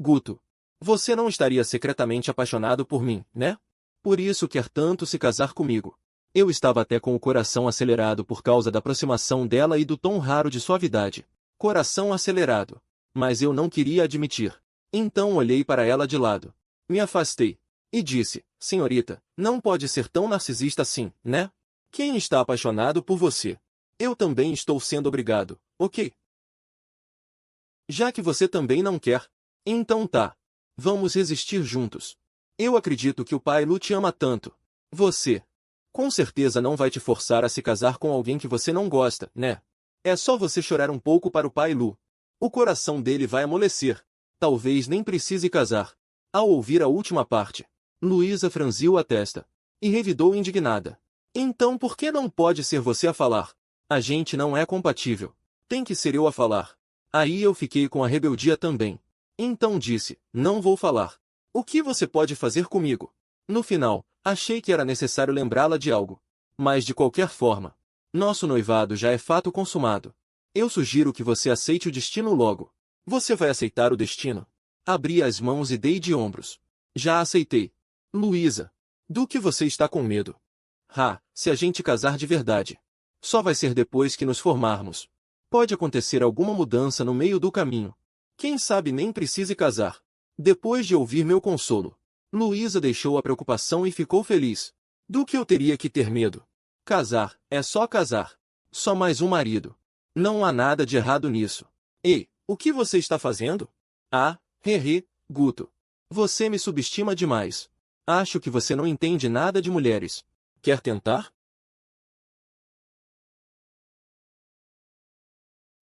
Guto. Você não estaria secretamente apaixonado por mim, né? Por isso quer tanto se casar comigo. Eu estava até com o coração acelerado por causa da aproximação dela e do tom raro de suavidade. Coração acelerado. Mas eu não queria admitir. Então olhei para ela de lado. Me afastei. E disse, senhorita, não pode ser tão narcisista assim, né? Quem está apaixonado por você? Eu também estou sendo obrigado, ok? Já que você também não quer. Então tá. Vamos resistir juntos. Eu acredito que o pai Lu te ama tanto. Você, com certeza não vai te forçar a se casar com alguém que você não gosta, né? É só você chorar um pouco para o pai Lu. O coração dele vai amolecer. Talvez nem precise casar. Ao ouvir a última parte, Luísa franziu a testa e revidou indignada. Então por que não pode ser você a falar? A gente não é compatível. Tem que ser eu a falar. Aí eu fiquei com a rebeldia também. Então disse, não vou falar. O que você pode fazer comigo? No final, achei que era necessário lembrá-la de algo. Mas de qualquer forma, nosso noivado já é fato consumado. Eu sugiro que você aceite o destino logo. Você vai aceitar o destino? Abri as mãos e dei de ombros. Já aceitei. Luísa, do que você está com medo? Se a gente casar de verdade. Só vai ser depois que nos formarmos. Pode acontecer alguma mudança no meio do caminho. Quem sabe nem precise casar. Depois de ouvir meu consolo, Luísa deixou a preocupação e ficou feliz. Do que eu teria que ter medo? Casar, é só casar. Só mais um marido. Não há nada de errado nisso. Ei, o que você está fazendo? Guto. Você me subestima demais. Acho que você não entende nada de mulheres. Quer tentar?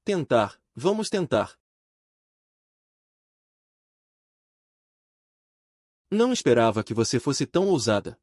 Tentar, vamos tentar. Não esperava que você fosse tão ousada.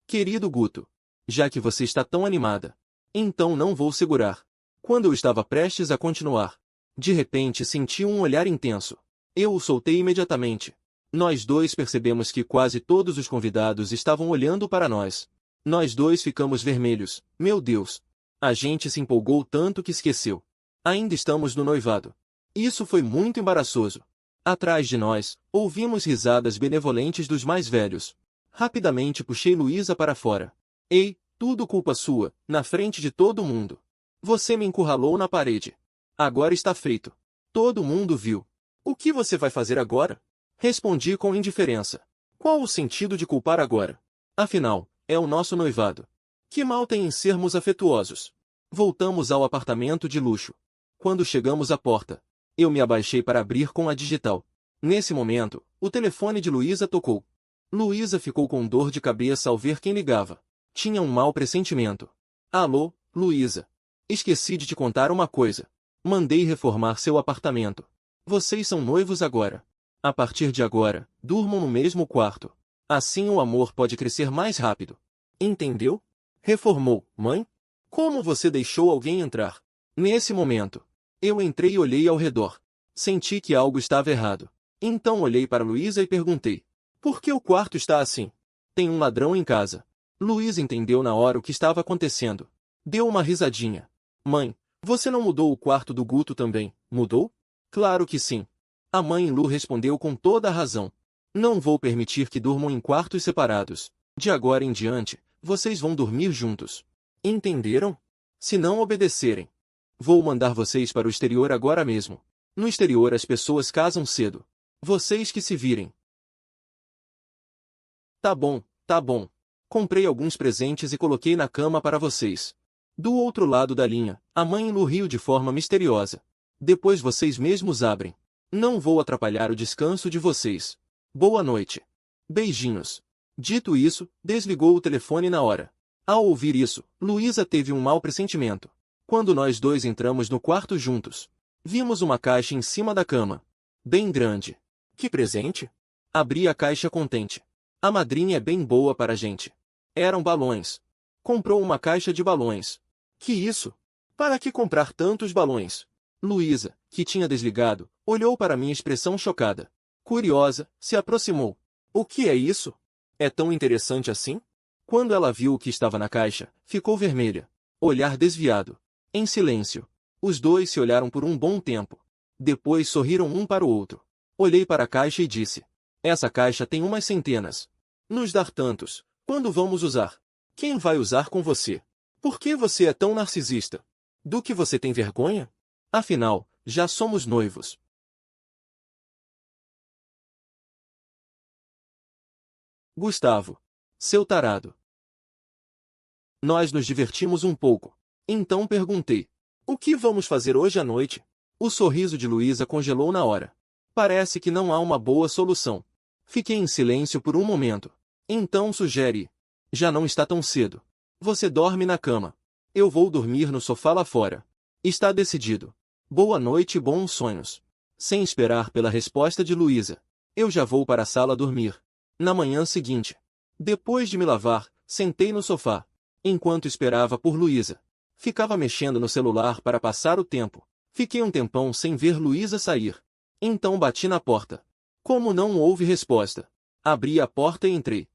Querido Guto, já que você está tão animada, então não vou segurar. Quando eu estava prestes a continuar, de repente senti um olhar intenso. Eu o soltei imediatamente. Nós dois percebemos que quase todos os convidados estavam olhando para nós. Nós dois ficamos vermelhos. Meu Deus! A gente se empolgou tanto que esqueceu. Ainda estamos no noivado. Isso foi muito embaraçoso. Atrás de nós, ouvimos risadas benevolentes dos mais velhos. Rapidamente puxei Luísa para fora. Ei, tudo culpa sua, na frente de todo mundo. Você me encurralou na parede. Agora está feito. Todo mundo viu. O que você vai fazer agora? Respondi com indiferença. Qual o sentido de culpar agora? Afinal, é o nosso noivado. Que mal tem em sermos afetuosos? Voltamos ao apartamento de luxo. Quando chegamos à porta, eu me abaixei para abrir com a digital. Nesse momento, o telefone de Luísa tocou. Luísa ficou com dor de cabeça ao ver quem ligava. Tinha um mau pressentimento. Alô, Luísa. Esqueci de te contar uma coisa. Mandei reformar seu apartamento. Vocês são noivos agora. A partir de agora, durmam no mesmo quarto. Assim o amor pode crescer mais rápido. Entendeu? Reformou, mãe? Como você deixou alguém entrar? Nesse momento, eu entrei e olhei ao redor. Senti que algo estava errado. Então olhei para Luísa e perguntei. Por que o quarto está assim? Tem um ladrão em casa. Luísa entendeu na hora o que estava acontecendo. Deu uma risadinha. Mãe, você não mudou o quarto do Guto também, mudou? Claro que sim. A mãe Lu respondeu com toda a razão. Não vou permitir que durmam em quartos separados. De agora em diante, vocês vão dormir juntos. Entenderam? Se não obedecerem, vou mandar vocês para o exterior agora mesmo. No exterior as pessoas casam cedo. Vocês que se virem. Tá bom, tá bom. Comprei alguns presentes e coloquei na cama para vocês. Do outro lado da linha, a mãe Lu riu de forma misteriosa. Depois vocês mesmos abrem. Não vou atrapalhar o descanso de vocês. Boa noite. Beijinhos. Dito isso, desligou o telefone na hora. Ao ouvir isso, Luísa teve um mau pressentimento. Quando nós dois entramos no quarto juntos, vimos uma caixa em cima da cama. Bem grande. Que presente? Abri a caixa contente. A madrinha é bem boa para a gente. Eram balões. Comprou uma caixa de balões. Que isso? Para que comprar tantos balões? Luísa, que tinha desligado, olhou para minha expressão chocada. Curiosa, se aproximou. O que é isso? É tão interessante assim? Quando ela viu o que estava na caixa, ficou vermelha. Olhar desviado. Em silêncio. Os dois se olharam por um bom tempo. Depois sorriram um para o outro. Olhei para a caixa e disse: essa caixa tem umas centenas. Nos dar tantos, quando vamos usar? Quem vai usar com você? Por que você é tão narcisista? Do que você tem vergonha? Afinal, já somos noivos. Gustavo. Seu tarado. Nós nos divertimos um pouco. Então perguntei: o que vamos fazer hoje à noite? O sorriso de Luísa congelou na hora. Parece que não há uma boa solução. Fiquei em silêncio por um momento. Então sugere: já não está tão cedo. Você dorme na cama. Eu vou dormir no sofá lá fora. Está decidido. Boa noite e bons sonhos. Sem esperar pela resposta de Luísa, eu já vou para a sala dormir. Na manhã seguinte, depois de me lavar, sentei no sofá. Enquanto esperava por Luísa, ficava mexendo no celular para passar o tempo. Fiquei um tempão sem ver Luísa sair. Então bati na porta. Como não houve resposta, abri a porta e entrei.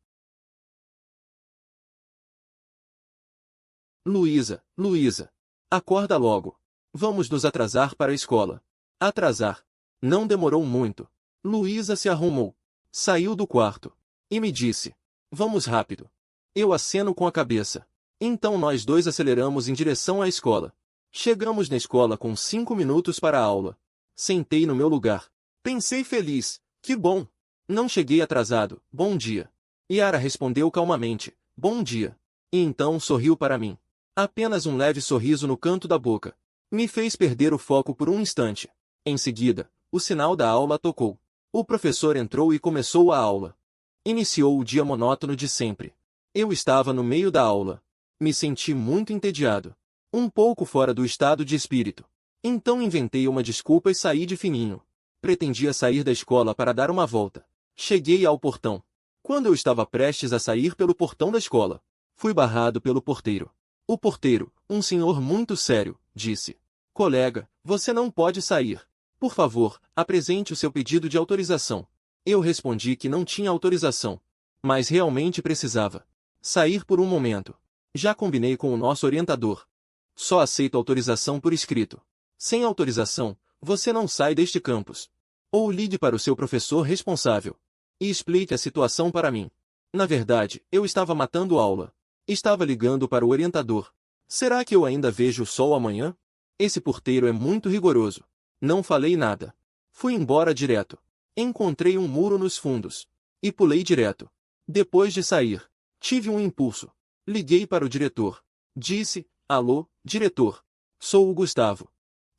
Luísa, Luísa, acorda logo. Vamos nos atrasar para a escola. Atrasar. Não demorou muito. Luísa se arrumou, saiu do quarto e me disse: vamos rápido. Eu aceno com a cabeça. Então nós dois aceleramos em direção à escola. Chegamos na escola com 5 minutos para a aula. Sentei no meu lugar. Pensei feliz: que bom! Não cheguei atrasado. Bom dia. Yara respondeu calmamente: bom dia. E então sorriu para mim. Apenas um leve sorriso no canto da boca. Me fez perder o foco por um instante. Em seguida, o sinal da aula tocou. O professor entrou e começou a aula. Iniciou o dia monótono de sempre. Eu estava no meio da aula. Me senti muito entediado. Um pouco fora do estado de espírito. Então inventei uma desculpa e saí de fininho. Pretendia sair da escola para dar uma volta. Cheguei ao portão. Quando eu estava prestes a sair pelo portão da escola, fui barrado pelo porteiro. O porteiro, um senhor muito sério, disse: colega, você não pode sair. Por favor, apresente o seu pedido de autorização. Eu respondi que não tinha autorização, mas realmente precisava sair por um momento. Já combinei com o nosso orientador. Só aceito autorização por escrito. Sem autorização, você não sai deste campus. Ou ligue para o seu professor responsável e explique a situação para mim. Na verdade, eu estava matando aula. Estava ligando para o orientador. Será que eu ainda vejo o sol amanhã? Esse porteiro é muito rigoroso. Não falei nada. Fui embora direto. Encontrei um muro nos fundos e pulei direto. Depois de sair, tive um impulso. Liguei para o diretor. Disse: alô, diretor. Sou o Gustavo.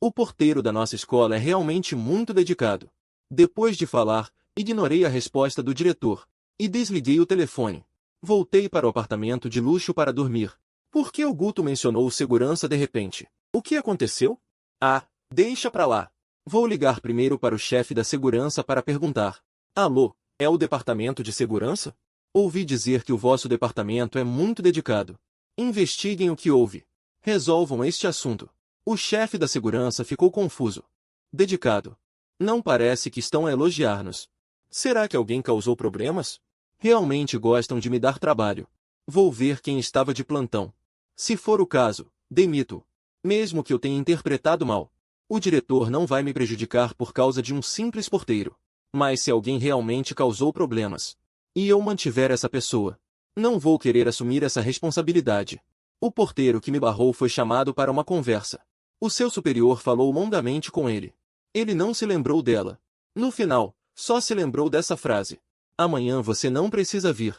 O porteiro da nossa escola é realmente muito dedicado. Depois de falar, ignorei a resposta do diretor e desliguei o telefone. Voltei para o apartamento de luxo para dormir. Por que o Guto mencionou segurança de repente? O que aconteceu? Ah, deixa pra lá. Vou ligar primeiro para o chefe da segurança para perguntar. Alô, é o departamento de segurança? Ouvi dizer que o vosso departamento é muito dedicado. Investiguem o que houve. Resolvam este assunto. O chefe da segurança ficou confuso. Dedicado. Não parece que estão a elogiar-nos. Será que alguém causou problemas? Realmente gostam de me dar trabalho. Vou ver quem estava de plantão. Se for o caso, demito. Mesmo que eu tenha interpretado mal. O diretor não vai me prejudicar por causa de um simples porteiro. Mas se alguém realmente causou problemas, e eu mantiver essa pessoa, não vou querer assumir essa responsabilidade. O porteiro que me barrou foi chamado para uma conversa. O seu superior falou longamente com ele. Ele não se lembrou dela. No final, só se lembrou dessa frase: amanhã você não precisa vir.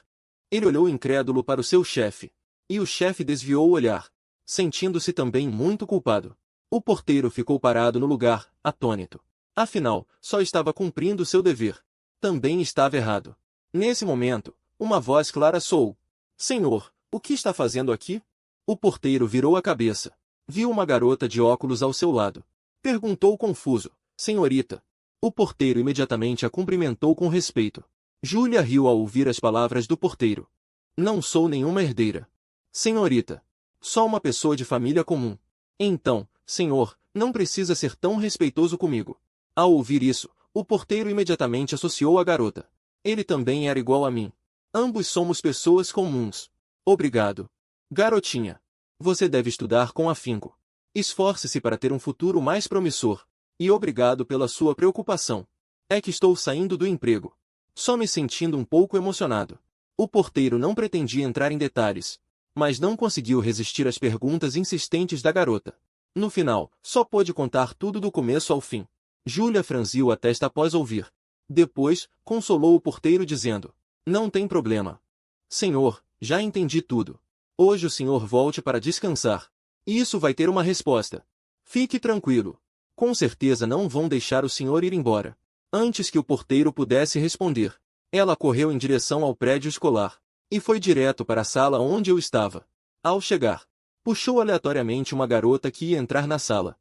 Ele olhou incrédulo para o seu chefe. E o chefe desviou o olhar, sentindo-se também muito culpado. O porteiro ficou parado no lugar, atônito. Afinal, só estava cumprindo seu dever. Também estava errado. Nesse momento, uma voz clara soou: Senhor, o que está fazendo aqui? O porteiro virou a cabeça. Viu uma garota de óculos ao seu lado. Perguntou confuso: Senhorita. O porteiro imediatamente a cumprimentou com respeito. Júlia riu ao ouvir as palavras do porteiro. Não sou nenhuma herdeira. Senhorita. Só uma pessoa de família comum. Então, senhor, não precisa ser tão respeitoso comigo. Ao ouvir isso, o porteiro imediatamente associou a garota. Ele também era igual a mim. Ambos somos pessoas comuns. Obrigado. Garotinha. Você deve estudar com afinco. Esforce-se para ter um futuro mais promissor. E obrigado pela sua preocupação. É que estou saindo do emprego. Só me sentindo um pouco emocionado. O porteiro não pretendia entrar em detalhes, mas não conseguiu resistir às perguntas insistentes da garota. No final, só pôde contar tudo do começo ao fim. Júlia franziu a testa após ouvir. Depois, consolou o porteiro dizendo: "Não tem problema. Senhor, já entendi tudo. Hoje o senhor volte para descansar. E isso vai ter uma resposta. Fique tranquilo. Com certeza não vão deixar o senhor ir embora." Antes que o porteiro pudesse responder, ela correu em direção ao prédio escolar e foi direto para a sala onde eu estava. Ao chegar, puxou aleatoriamente uma garota que ia entrar na sala.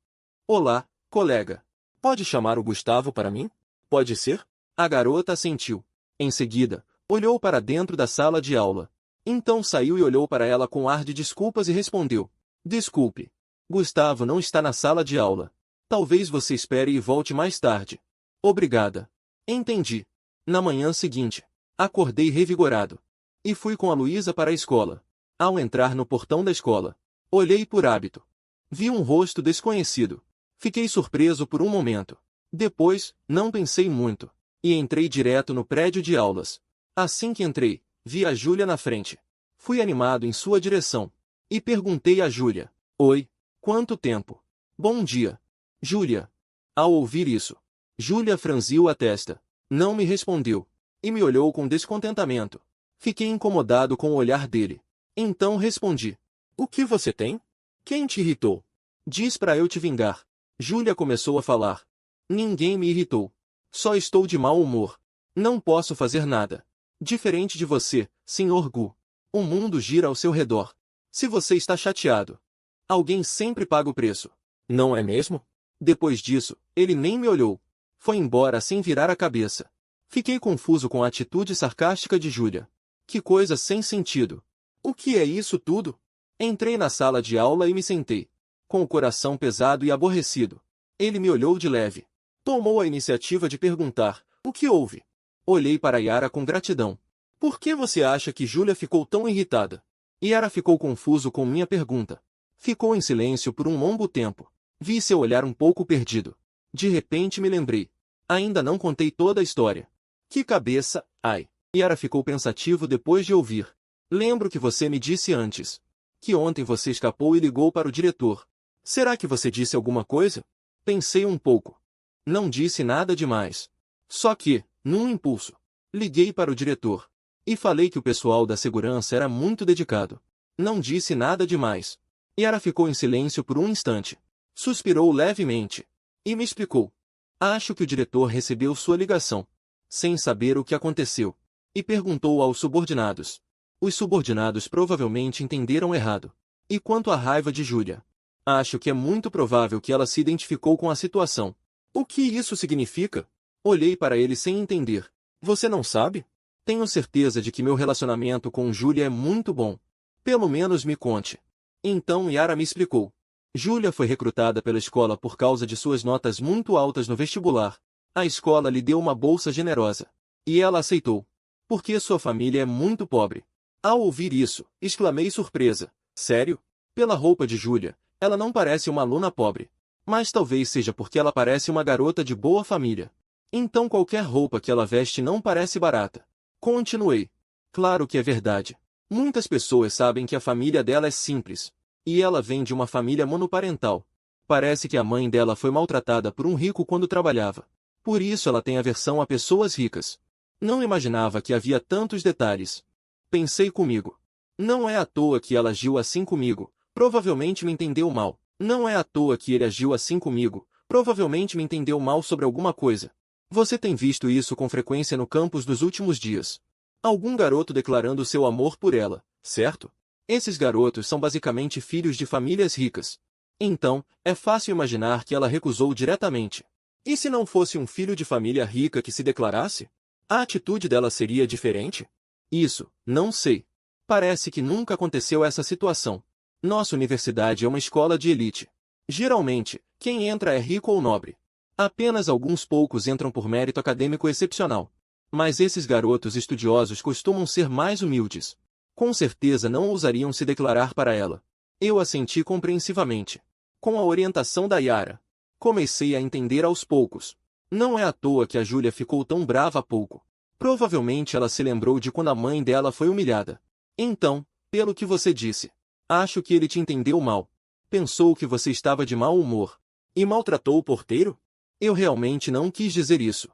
"Olá, colega. Pode chamar o Gustavo para mim? Pode ser?" A garota assentiu. Em seguida, olhou para dentro da sala de aula. Então saiu e olhou para ela com ar de desculpas e respondeu: "Desculpe. Gustavo não está na sala de aula. Talvez você espere e volte mais tarde." "Obrigada." "Entendi." Na manhã seguinte, acordei revigorado e fui com a Luísa para a escola. Ao entrar no portão da escola, olhei por hábito. Vi um rosto desconhecido. Fiquei surpreso por um momento. Depois, não pensei muito e entrei direto no prédio de aulas. Assim que entrei, vi a Júlia na frente. Fui animado em sua direção e perguntei a Júlia: "Oi, quanto tempo?" "Bom dia, Júlia." Ao ouvir isso, Júlia franziu a testa, não me respondeu e me olhou com descontentamento. Fiquei incomodado com o olhar dele. Então respondi: "O que você tem? Quem te irritou? Diz para eu te vingar." Júlia começou a falar: "Ninguém me irritou. Só estou de mau humor. Não posso fazer nada. Diferente de você, Sr. Gu. O mundo gira ao seu redor. Se você está chateado, alguém sempre paga o preço. Não é mesmo?" Depois disso, ele nem me olhou. Foi embora sem virar a cabeça. Fiquei confuso com a atitude sarcástica de Júlia. Que coisa sem sentido. O que é isso tudo? Entrei na sala de aula e me sentei, com o coração pesado e aborrecido. Ele me olhou de leve. Tomou a iniciativa de perguntar: "O que houve?" Olhei para Yara com gratidão. "Por que você acha que Júlia ficou tão irritada?" Yara ficou confuso com minha pergunta. Ficou em silêncio por um longo tempo. Vi seu olhar um pouco perdido. De repente me lembrei. Ainda não contei toda a história. Que cabeça, ai. Yara ficou pensativo depois de ouvir. "Lembro que você me disse antes que ontem você escapou e ligou para o diretor. Será que você disse alguma coisa?" Pensei um pouco. Não disse nada demais. Só que, num impulso, liguei para o diretor e falei que o pessoal da segurança era muito dedicado. Não disse nada demais. Yara ficou em silêncio por um instante. Suspirou levemente e me explicou. "Acho que o diretor recebeu sua ligação, sem saber o que aconteceu, e perguntou aos subordinados. Os subordinados provavelmente entenderam errado. E quanto à raiva de Júlia, acho que é muito provável que ela se identificou com a situação." "O que isso significa?" Olhei para ele sem entender. "Você não sabe?" "Tenho certeza de que meu relacionamento com Júlia é muito bom. Pelo menos me conte." Então Yara me explicou. Júlia foi recrutada pela escola por causa de suas notas muito altas no vestibular. A escola lhe deu uma bolsa generosa. E ela aceitou. Porque sua família é muito pobre. Ao ouvir isso, exclamei surpresa. "Sério?" Pela roupa de Júlia, ela não parece uma aluna pobre. Mas talvez seja porque ela parece uma garota de boa família. Então qualquer roupa que ela veste não parece barata. Continuei. "Claro que é verdade. Muitas pessoas sabem que a família dela é simples. E ela vem de uma família monoparental. Parece que a mãe dela foi maltratada por um rico quando trabalhava. Por isso ela tem aversão a pessoas ricas." Não imaginava que havia tantos detalhes. Pensei comigo. Não é à toa que ela agiu assim comigo. Provavelmente me entendeu mal. Não é à toa que ele agiu assim comigo. Provavelmente me entendeu mal sobre alguma coisa. Você tem visto isso com frequência no campus dos últimos dias. Algum garoto declarando seu amor por ela, certo? Esses garotos são basicamente filhos de famílias ricas. Então, é fácil imaginar que ela recusou diretamente. E se não fosse um filho de família rica que se declarasse? A atitude dela seria diferente? Isso, não sei. Parece que nunca aconteceu essa situação. Nossa universidade é uma escola de elite. Geralmente, quem entra é rico ou nobre. Apenas alguns poucos entram por mérito acadêmico excepcional. Mas esses garotos estudiosos costumam ser mais humildes. Com certeza não ousariam se declarar para ela. Eu assenti compreensivamente. Com a orientação da Yara, comecei a entender aos poucos. Não é à toa que a Júlia ficou tão brava há pouco. Provavelmente ela se lembrou de quando a mãe dela foi humilhada. Então, pelo que você disse, acho que ele te entendeu mal. Pensou que você estava de mau humor. E maltratou o porteiro? Eu realmente não quis dizer isso.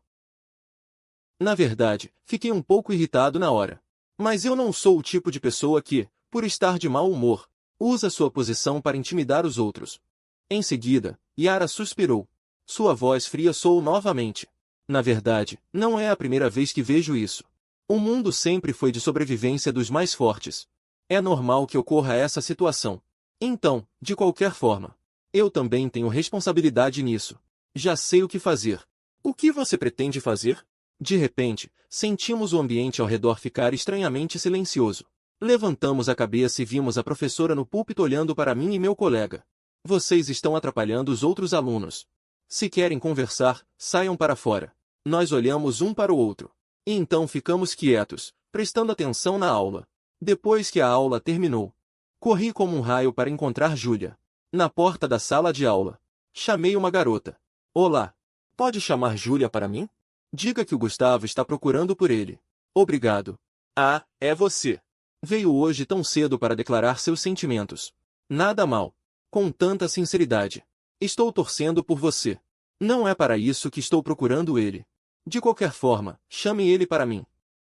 Na verdade, fiquei um pouco irritado na hora. Mas eu não sou o tipo de pessoa que, por estar de mau humor, usa sua posição para intimidar os outros. Em seguida, Yara suspirou. Sua voz fria soou novamente. Na verdade, não é a primeira vez que vejo isso. O mundo sempre foi de sobrevivência dos mais fortes. É normal que ocorra essa situação. Então, de qualquer forma, eu também tenho responsabilidade nisso. Já sei o que fazer. O que você pretende fazer? De repente, sentimos o ambiente ao redor ficar estranhamente silencioso. Levantamos a cabeça e vimos a professora no púlpito olhando para mim e meu colega. Vocês estão atrapalhando os outros alunos. Se querem conversar, saiam para fora. Nós olhamos um para o outro. E então ficamos quietos, prestando atenção na aula. Depois que a aula terminou, corri como um raio para encontrar Júlia. Na porta da sala de aula. Chamei uma garota. Olá. Pode chamar Júlia para mim? Diga que o Gustavo está procurando por ele. Obrigado. Ah, é você. Veio hoje tão cedo para declarar seus sentimentos. Nada mal. Com tanta sinceridade. Estou torcendo por você. Não é para isso que estou procurando ele. De qualquer forma, chame ele para mim.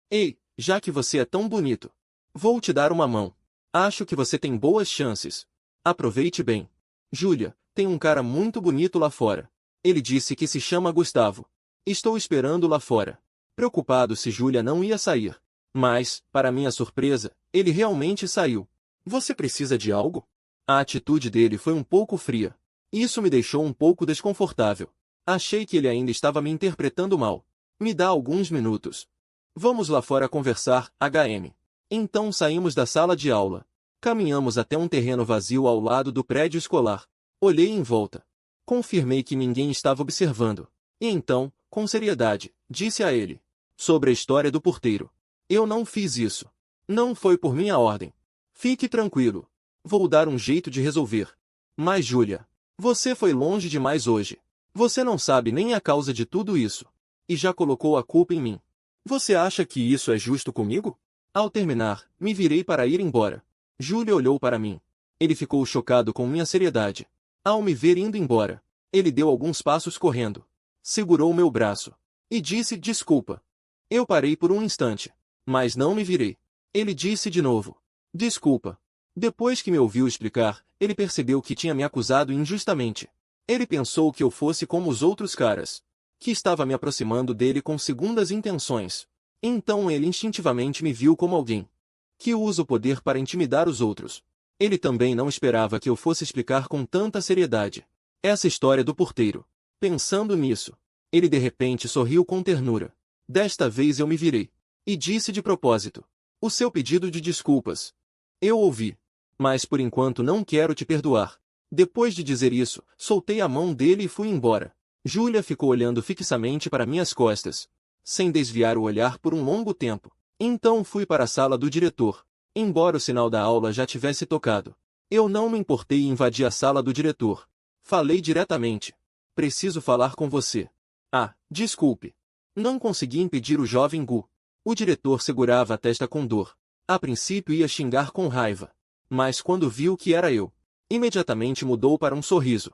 Ei, já que você é tão bonito, vou te dar uma mão. Acho que você tem boas chances. Aproveite bem. Júlia, tem um cara muito bonito lá fora. Ele disse que se chama Gustavo. Estou esperando lá fora. Preocupado se Júlia não ia sair. Mas, para minha surpresa, ele realmente saiu. Você precisa de algo? A atitude dele foi um pouco fria. Isso me deixou um pouco desconfortável. Achei que ele ainda estava me interpretando mal. Me dá alguns minutos. Vamos lá fora conversar, HM. Então saímos da sala de aula. Caminhamos até um terreno vazio ao lado do prédio escolar. Olhei em volta. Confirmei que ninguém estava observando. E então, com seriedade, disse a ele. Sobre a história do porteiro. Eu não fiz isso. Não foi por minha ordem. Fique tranquilo. Vou dar um jeito de resolver. Mas Júlia, você foi longe demais hoje. Você não sabe nem a causa de tudo isso. E já colocou a culpa em mim. Você acha que isso é justo comigo? Ao terminar, me virei para ir embora. Júlia olhou para mim. Ele ficou chocado com minha seriedade. Ao me ver indo embora, ele deu alguns passos correndo. Segurou meu braço. E disse desculpa. Eu parei por um instante. Mas não me virei. Ele disse de novo. Desculpa. Depois que me ouviu explicar, ele percebeu que tinha me acusado injustamente. Ele pensou que eu fosse como os outros caras. Que estava me aproximando dele com segundas intenções. Então ele instintivamente me viu como alguém que usa o poder para intimidar os outros. Ele também não esperava que eu fosse explicar com tanta seriedade essa história do porteiro. Pensando nisso, ele de repente sorriu com ternura. Desta vez eu me virei. E disse de propósito. O seu pedido de desculpas. Eu ouvi. Mas por enquanto não quero te perdoar. Depois de dizer isso, soltei a mão dele e fui embora. Júlia ficou olhando fixamente para minhas costas, sem desviar o olhar por um longo tempo. Então fui para a sala do diretor. Embora o sinal da aula já tivesse tocado, eu não me importei em invadir a sala do diretor. Falei diretamente. Preciso falar com você. Ah, desculpe. Não consegui impedir o jovem Gu. O diretor segurava a testa com dor. A princípio ia xingar com raiva. Mas quando viu que era eu, imediatamente mudou para um sorriso.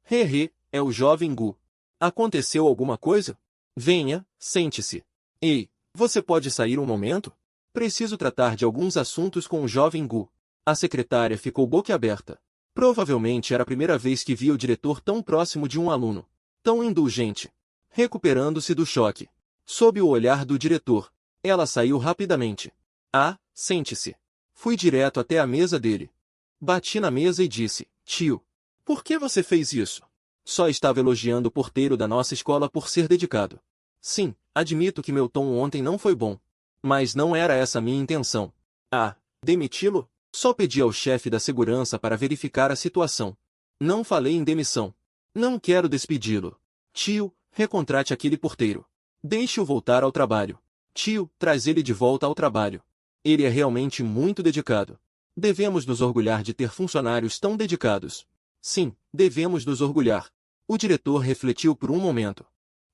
Hehe, é o jovem Gu. Aconteceu alguma coisa? Venha, sente-se. Ei, você pode sair um momento? Preciso tratar de alguns assuntos com o jovem Gu. A secretária ficou boquiaberta. Provavelmente era a primeira vez que via o diretor tão próximo de um aluno. Tão indulgente. Recuperando-se do choque. Sob o olhar do diretor, ela saiu rapidamente. Ah, sente-se. Fui direto até a mesa dele. Bati na mesa e disse, tio, por que você fez isso? Só estava elogiando o porteiro da nossa escola por ser dedicado. Sim, admito que meu tom ontem não foi bom. Mas não era essa a minha intenção. Ah, demiti-lo? Só pedi ao chefe da segurança para verificar a situação. Não falei em demissão. Não quero despedi-lo. Tio, recontrate aquele porteiro. Deixe-o voltar ao trabalho. Tio, traz ele de volta ao trabalho. Ele é realmente muito dedicado. Devemos nos orgulhar de ter funcionários tão dedicados. Sim, devemos nos orgulhar. O diretor refletiu por um momento.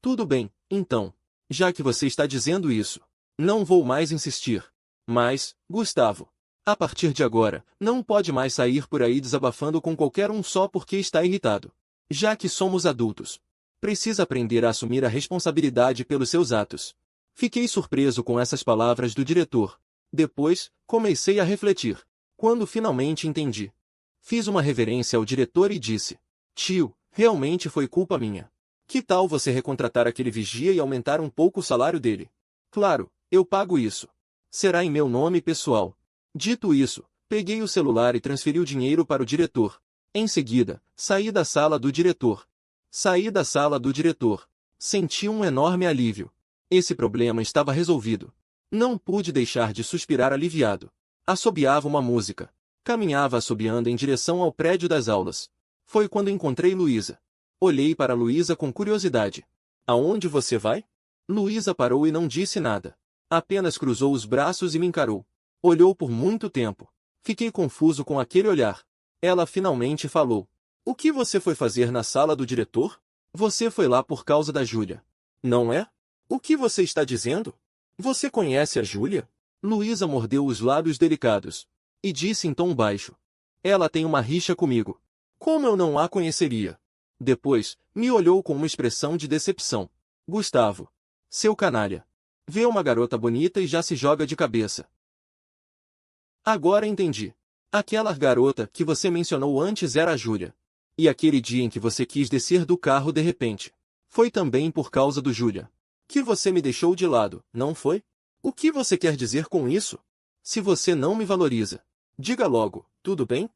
Tudo bem, então. Já que você está dizendo isso, não vou mais insistir. Mas, Gustavo, a partir de agora, não pode mais sair por aí desabafando com qualquer um só porque está irritado. Já que somos adultos, precisa aprender a assumir a responsabilidade pelos seus atos. Fiquei surpreso com essas palavras do diretor. Depois, comecei a refletir. Quando finalmente entendi, fiz uma reverência ao diretor e disse: Tio, realmente foi culpa minha. Que tal você recontratar aquele vigia e aumentar um pouco o salário dele? Claro, eu pago isso. Será em meu nome pessoal. Dito isso, peguei o celular e transferi o dinheiro para o diretor. Em seguida, saí da sala do diretor. Senti um enorme alívio. Esse problema estava resolvido. Não pude deixar de suspirar aliviado. Assobiava uma música. Caminhava assobiando em direção ao prédio das aulas. Foi quando encontrei Luísa. Olhei para Luísa com curiosidade. Aonde você vai? Luísa parou e não disse nada. Apenas cruzou os braços e me encarou. Olhou por muito tempo. Fiquei confuso com aquele olhar. Ela finalmente falou. O que você foi fazer na sala do diretor? Você foi lá por causa da Júlia. Não é? O que você está dizendo? Você conhece a Júlia? Luísa mordeu os lábios delicados. E disse em tom baixo. Ela tem uma rixa comigo. Como eu não a conheceria? Depois, me olhou com uma expressão de decepção. Gustavo. Seu canalha. Vê uma garota bonita e já se joga de cabeça. Agora entendi. Aquela garota que você mencionou antes era a Júlia. E aquele dia em que você quis descer do carro de repente. Foi também por causa do Júlia. Que você me deixou de lado, não foi? O que você quer dizer com isso? Se você não me valoriza, diga logo, tudo bem?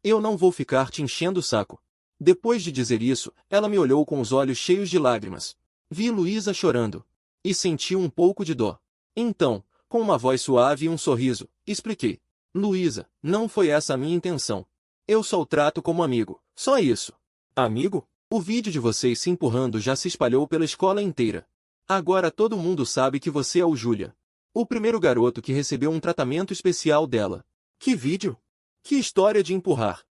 Eu não vou ficar te enchendo o saco. Depois de dizer isso, ela me olhou com os olhos cheios de lágrimas. Vi Luísa chorando. E senti um pouco de dó. Então, com uma voz suave e um sorriso, expliquei. Luísa, não foi essa a minha intenção. Eu só o trato como amigo, só isso. Amigo? O vídeo de vocês se empurrando já se espalhou pela escola inteira. Agora todo mundo sabe que você é o Júlia. O primeiro garoto que recebeu um tratamento especial dela. Que vídeo? Que história de empurrar.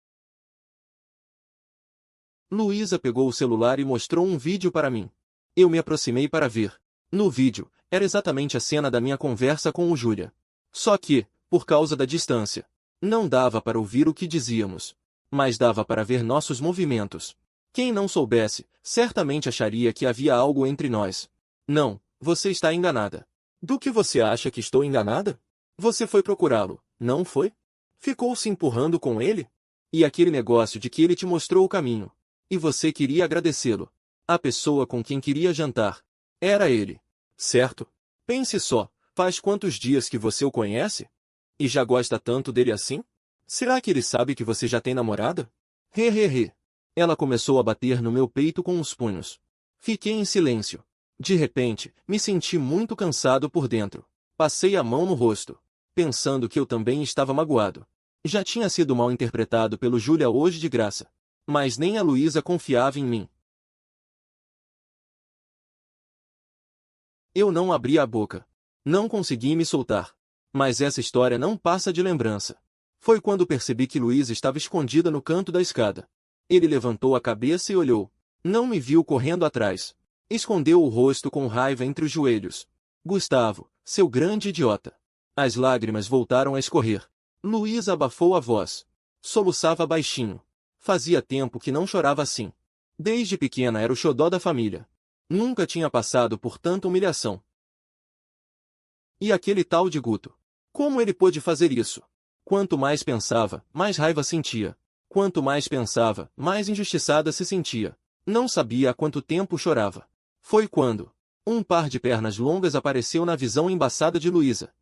Luísa pegou o celular e mostrou um vídeo para mim. Eu me aproximei para ver. No vídeo, era exatamente a cena da minha conversa com o Júlia. Só que, por causa da distância, não dava para ouvir o que dizíamos. Mas dava para ver nossos movimentos. Quem não soubesse, certamente acharia que havia algo entre nós. Não, você está enganada. Do que você acha que estou enganada? Você foi procurá-lo, não foi? Ficou se empurrando com ele? E aquele negócio de que ele te mostrou o caminho. E você queria agradecê-lo. A pessoa com quem queria jantar. Era ele. Certo? Pense só, faz quantos dias que você o conhece? E já gosta tanto dele assim? Será que ele sabe que você já tem namorada? He. Ela começou a bater no meu peito com os punhos. Fiquei em silêncio. De repente, me senti muito cansado por dentro. Passei a mão no rosto, pensando que eu também estava magoado. Já tinha sido mal interpretado pelo Júlia hoje de graça. Mas nem a Luísa confiava em mim. Eu não abri a boca. Não consegui me soltar. Mas essa história não passa de lembrança. Foi quando percebi que Luísa estava escondida no canto da escada. Ele levantou a cabeça e olhou. Não me viu correndo atrás. Escondeu o rosto com raiva entre os joelhos. Gustavo, seu grande idiota. As lágrimas voltaram a escorrer. Luísa abafou a voz. Soluçava baixinho. Fazia tempo que não chorava assim. Desde pequena era o xodó da família. Nunca tinha passado por tanta humilhação. E aquele tal de Guto? Como ele pôde fazer isso? Quanto mais pensava, mais raiva sentia. Quanto mais pensava, mais injustiçada se sentia. Não sabia há quanto tempo chorava. Foi quando um par de pernas longas apareceu na visão embaçada de Luísa.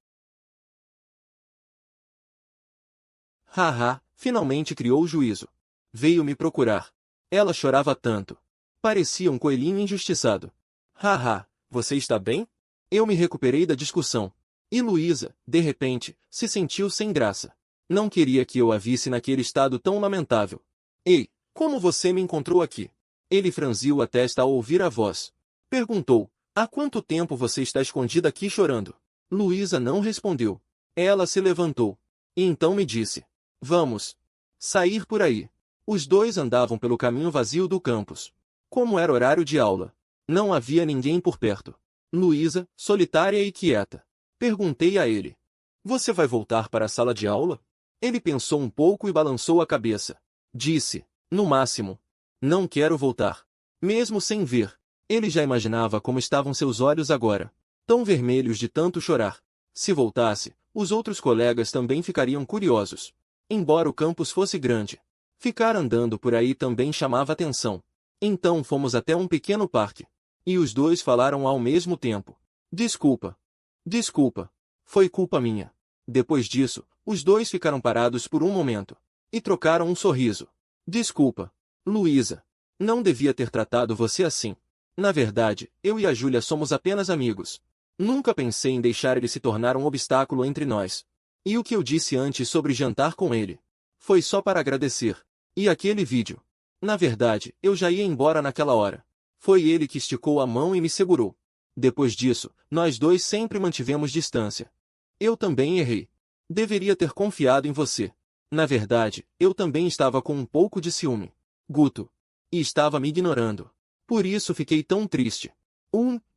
Haha, finalmente criou o juízo. Veio me procurar. Ela chorava tanto. Parecia um coelhinho injustiçado. Haha, você está bem? Eu me recuperei da discussão. E Luísa, de repente, se sentiu sem graça. Não queria que eu a visse naquele estado tão lamentável. Ei, como você me encontrou aqui? Ele franziu a testa ao ouvir a voz. Perguntou, há quanto tempo você está escondida aqui chorando? Luísa não respondeu. Ela se levantou. E então me disse, vamos sair por aí. Os dois andavam pelo caminho vazio do campus. Como era horário de aula, Não havia ninguém por perto. Luísa, solitária e quieta. Perguntei a ele. Você vai voltar para a sala de aula? Ele pensou um pouco e balançou a cabeça. Disse, no máximo. Não quero voltar. Mesmo sem ver. Ele já imaginava como estavam seus olhos agora. Tão vermelhos de tanto chorar. Se voltasse, os outros colegas também ficariam curiosos. Embora o campus fosse grande. Ficar andando por aí também chamava atenção. Então fomos até um pequeno parque. E os dois falaram ao mesmo tempo. Desculpa. Desculpa. Foi culpa minha. Depois disso, os dois ficaram parados por um momento. E trocaram um sorriso. Desculpa. Luísa. Não devia ter tratado você assim. Na verdade, eu e a Júlia somos apenas amigos. Nunca pensei em deixar ele se tornar um obstáculo entre nós. E o que eu disse antes sobre jantar com ele? Foi só para agradecer. E aquele vídeo? Na verdade, eu já ia embora naquela hora. Foi ele que esticou a mão e me segurou. Depois disso, nós dois sempre mantivemos distância. Eu também errei. Deveria ter confiado em você. Na verdade, eu também estava com um pouco de ciúme. Guto. E estava me ignorando. Por isso fiquei tão triste.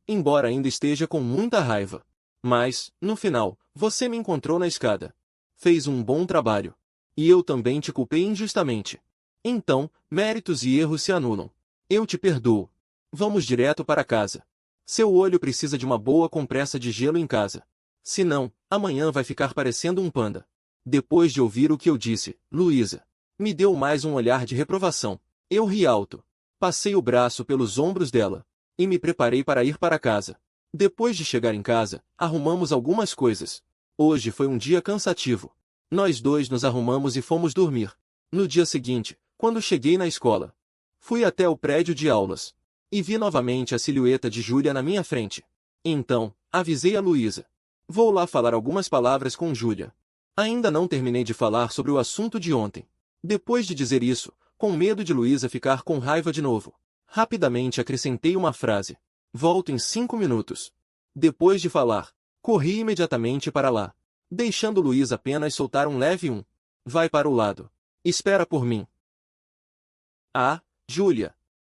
Embora ainda esteja com muita raiva. Mas, no final, você me encontrou na escada. Fez um bom trabalho. E eu também te culpei injustamente. Então, méritos e erros se anulam. Eu te perdoo. Vamos direto para casa. Seu olho precisa de uma boa compressa de gelo em casa. Senão, amanhã vai ficar parecendo um panda. Depois de ouvir o que eu disse, Luísa me deu mais um olhar de reprovação. Eu ri alto. Passei o braço pelos ombros dela. E me preparei para ir para casa. Depois de chegar em casa, arrumamos algumas coisas. Hoje foi um dia cansativo. Nós dois nos arrumamos e fomos dormir. No dia seguinte, quando cheguei na escola, fui até o prédio de aulas. E vi novamente a silhueta de Júlia na minha frente. Então, avisei a Luísa. Vou lá falar algumas palavras com Júlia. Ainda não terminei de falar sobre o assunto de ontem. Depois de dizer isso, com medo de Luísa ficar com raiva de novo, rapidamente acrescentei uma frase. Volto em 5 minutos. Depois de falar, corri imediatamente para lá, deixando Luísa apenas soltar um leve vai para o lado. Espera por mim. Ah, Júlia.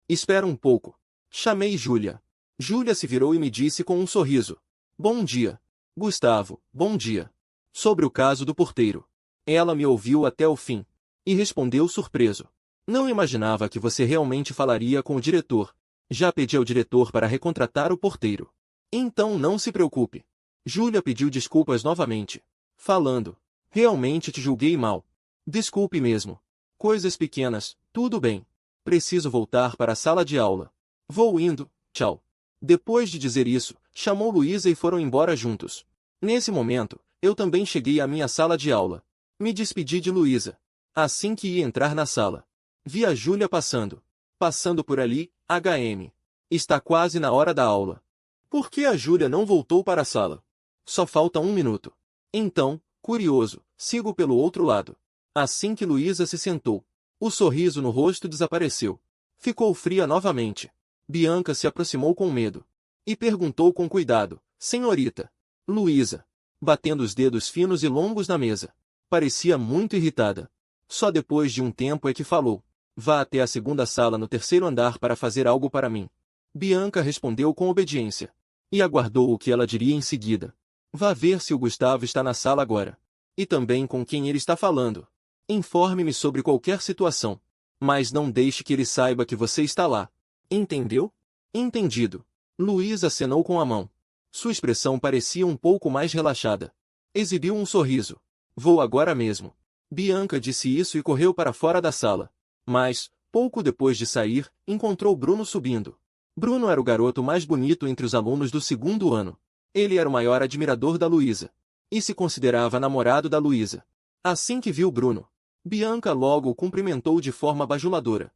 Espera um pouco. Chamei Júlia. Júlia se virou e me disse com um sorriso. Bom dia. Gustavo, bom dia. Sobre o caso do porteiro. Ela me ouviu até o fim. E respondeu surpreso. Não imaginava que você realmente falaria com o diretor. Já pedi ao diretor para recontratar o porteiro. Então não se preocupe. Júlia pediu desculpas novamente. Falando. Realmente te julguei mal. Desculpe mesmo. Coisas pequenas, tudo bem. Preciso voltar para a sala de aula. Vou indo, tchau. Depois de dizer isso, chamou Luísa e foram embora juntos. Nesse momento, eu também cheguei à minha sala de aula. Me despedi de Luísa. Assim que ia entrar na sala, vi a Júlia passando. Passando por ali, HM. Está quase na hora da aula. Por que a Júlia não voltou para a sala? Só falta 1 minuto. Então, curioso, sigo pelo outro lado. Assim que Luísa se sentou, o sorriso no rosto desapareceu. Ficou fria novamente. Bianca se aproximou com medo. E perguntou com cuidado, senhorita. Luísa. Batendo os dedos finos e longos na mesa. Parecia muito irritada. Só depois de um tempo é que falou. Vá até a segunda sala no 3º andar para fazer algo para mim. Bianca respondeu com obediência. E aguardou o que ela diria em seguida. Vá ver se o Gustavo está na sala agora. E também com quem ele está falando. Informe-me sobre qualquer situação. Mas não deixe que ele saiba que você está lá. Entendeu? Entendido. Luísa acenou com a mão. Sua expressão parecia um pouco mais relaxada. Exibiu um sorriso. Vou agora mesmo. Bianca disse isso e correu para fora da sala. Mas, pouco depois de sair, encontrou Bruno subindo. Bruno era o garoto mais bonito entre os alunos do 2º ano. Ele era o maior admirador da Luísa. E se considerava namorado da Luísa. Assim que viu Bruno, Bianca logo o cumprimentou de forma bajuladora.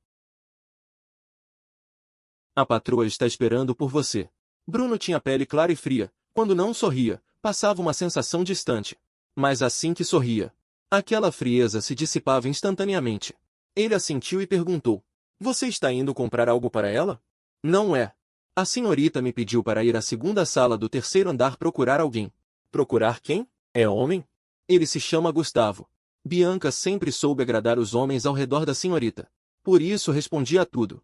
A patroa está esperando por você. Bruno tinha pele clara e fria. Quando não sorria, passava uma sensação distante. Mas assim que sorria, aquela frieza se dissipava instantaneamente. Ele assentiu e perguntou. Você está indo comprar algo para ela? Não é. A senhorita me pediu para ir à segunda sala do 3º andar procurar alguém. Procurar quem? É homem? Ele se chama Gustavo. Bianca sempre soube agradar os homens ao redor da senhorita. Por isso respondia a tudo.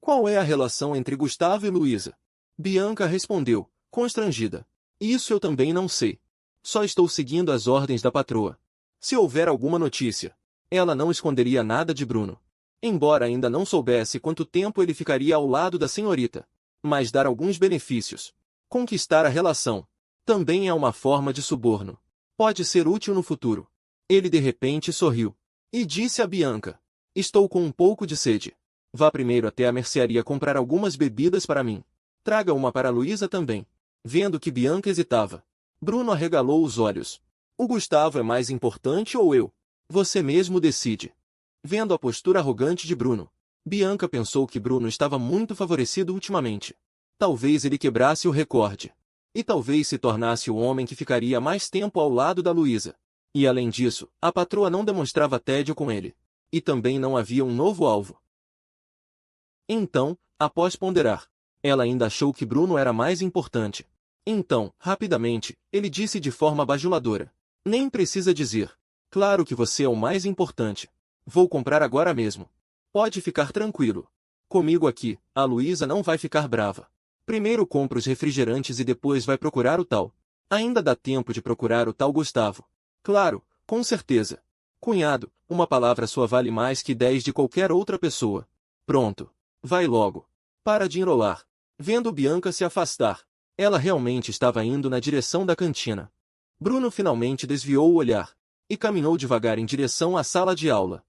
Qual é a relação entre Gustavo e Luísa? Bianca respondeu, constrangida. Isso eu também não sei. Só estou seguindo as ordens da patroa. Se houver alguma notícia, ela não esconderia nada de Bruno. Embora ainda não soubesse quanto tempo ele ficaria ao lado da senhorita. Mas dar alguns benefícios. Conquistar a relação. Também é uma forma de suborno. Pode ser útil no futuro. Ele de repente sorriu. E disse a Bianca. Estou com um pouco de sede. Vá primeiro até a mercearia comprar algumas bebidas para mim. Traga uma para Luísa também. Vendo que Bianca hesitava, Bruno arregalou os olhos. O Gustavo é mais importante ou eu? Você mesmo decide. Vendo a postura arrogante de Bruno, Bianca pensou que Bruno estava muito favorecido ultimamente. Talvez ele quebrasse o recorde. E talvez se tornasse o homem que ficaria mais tempo ao lado da Luísa. E além disso, a patroa não demonstrava tédio com ele. E também não havia um novo alvo. Então, após ponderar, ela ainda achou que Bruno era mais importante. Então, rapidamente, ele disse de forma bajuladora. Nem precisa dizer. Claro que você é o mais importante. Vou comprar agora mesmo. Pode ficar tranquilo. Comigo aqui, a Luísa não vai ficar brava. Primeiro compra os refrigerantes e depois vai procurar o tal. Ainda dá tempo de procurar o tal Gustavo. Claro, com certeza. Cunhado, uma palavra sua vale mais que 10 de qualquer outra pessoa. Pronto. Vai logo. Para de enrolar. Vendo Bianca se afastar, ela realmente estava indo na direção da cantina. Bruno finalmente desviou o olhar e caminhou devagar em direção à sala de aula.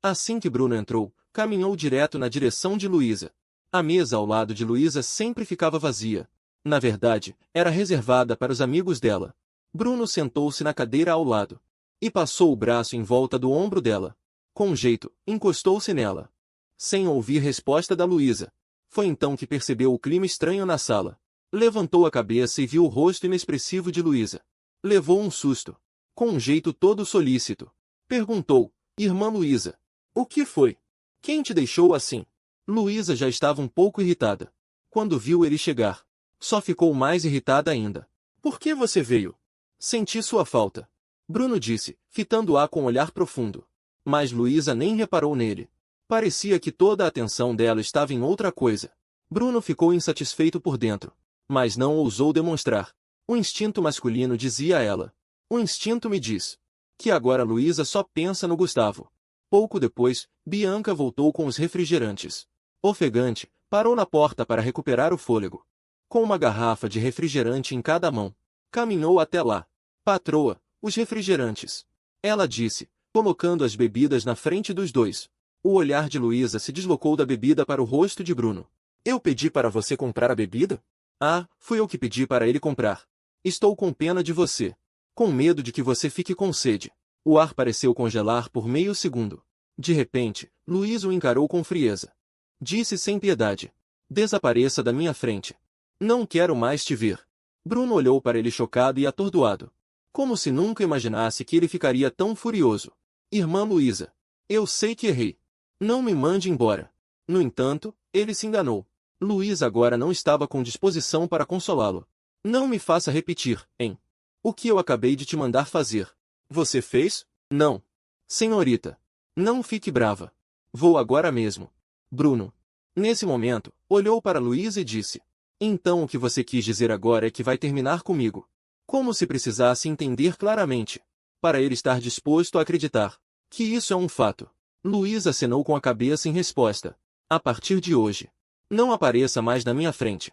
Assim que Bruno entrou, caminhou direto na direção de Luísa. A mesa ao lado de Luísa sempre ficava vazia. Na verdade, era reservada para os amigos dela. Bruno sentou-se na cadeira ao lado e passou o braço em volta do ombro dela. Com jeito, encostou-se nela. Sem ouvir resposta da Luísa. Foi então que percebeu o clima estranho na sala. Levantou a cabeça e viu o rosto inexpressivo de Luísa. Levou um susto. Com um jeito todo solícito, perguntou, Irmã Luísa, o que foi? Quem te deixou assim? Luísa já estava um pouco irritada. Quando viu ele chegar, só ficou mais irritada ainda. Por que você veio? Senti sua falta. Bruno disse, fitando-a com um olhar profundo. Mas Luísa nem reparou nele. Parecia que toda a atenção dela estava em outra coisa. Bruno ficou insatisfeito por dentro, mas não ousou demonstrar. O instinto masculino dizia a ela. O instinto me diz que agora Luísa só pensa no Gustavo. Pouco depois, Bianca voltou com os refrigerantes. Ofegante, parou na porta para recuperar o fôlego. Com uma garrafa de refrigerante em cada mão, caminhou até lá. Patroa, os refrigerantes. Ela disse, colocando as bebidas na frente dos dois. O olhar de Luísa se deslocou da bebida para o rosto de Bruno. Eu pedi para você comprar a bebida? Ah, fui eu que pedi para ele comprar. Estou com pena de você. Com medo de que você fique com sede. O ar pareceu congelar por meio segundo. De repente, Luísa o encarou com frieza. Disse sem piedade. Desapareça da minha frente. Não quero mais te ver. Bruno olhou para ele chocado e atordoado. Como se nunca imaginasse que ele ficaria tão furioso. Irmã Luísa, eu sei que errei. Não me mande embora. No entanto, ele se enganou. Luísa agora não estava com disposição para consolá-lo. Não me faça repetir, hein? O que eu acabei de te mandar fazer. Você fez? Não. Senhorita. Não fique brava. Vou agora mesmo. Bruno. Nesse momento, olhou para Luísa e disse. Então o que você quis dizer agora é que vai terminar comigo. Como se precisasse entender claramente. Para ele estar disposto a acreditar que isso é um fato. Luísa acenou com a cabeça em resposta. A partir de hoje, não apareça mais na minha frente.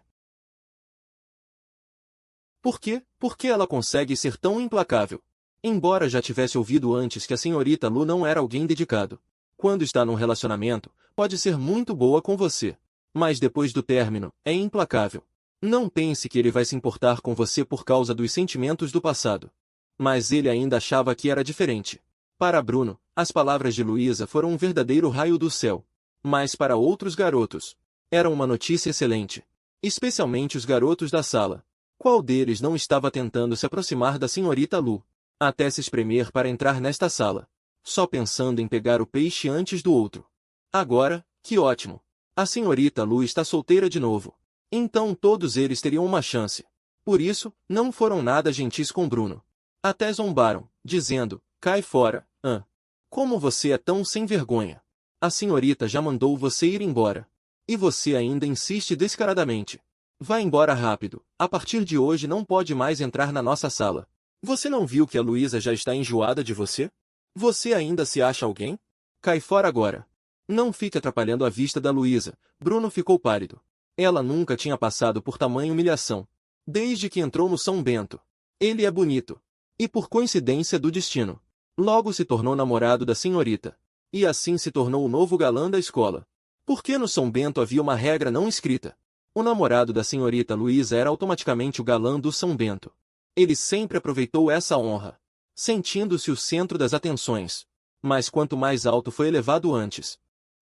Por quê? Por que ela consegue ser tão implacável? Embora já tivesse ouvido antes que a senhorita Lu não era alguém dedicado. Quando está num relacionamento, pode ser muito boa com você. Mas depois do término, é implacável. Não pense que ele vai se importar com você por causa dos sentimentos do passado. Mas ele ainda achava que era diferente. Para Bruno, as palavras de Luísa foram um verdadeiro raio do céu. Mas para outros garotos, era uma notícia excelente. Especialmente os garotos da sala. Qual deles não estava tentando se aproximar da senhorita Lu, até se espremer para entrar nesta sala, só pensando em pegar o peixe antes do outro. Agora, que ótimo! A senhorita Lu está solteira de novo. Então todos eles teriam uma chance. Por isso, não foram nada gentis com Bruno. Até zombaram, dizendo, cai fora, Como você é tão sem vergonha. A senhorita já mandou você ir embora. E você ainda insiste descaradamente. Vá embora rápido. A partir de hoje não pode mais entrar na nossa sala. Você não viu que a Luísa já está enjoada de você? Você ainda se acha alguém? Cai fora agora. Não fique atrapalhando a vista da Luísa. Bruno ficou pálido. Ela nunca tinha passado por tamanha humilhação. Desde que entrou no São Bento. Ele é bonito. E por coincidência do destino, logo se tornou namorado da senhorita. E assim se tornou o novo galã da escola. Porque no São Bento havia uma regra não escrita. O namorado da senhorita Luísa era automaticamente o galã do São Bento. Ele sempre aproveitou essa honra, sentindo-se o centro das atenções. Mas quanto mais alto foi elevado antes,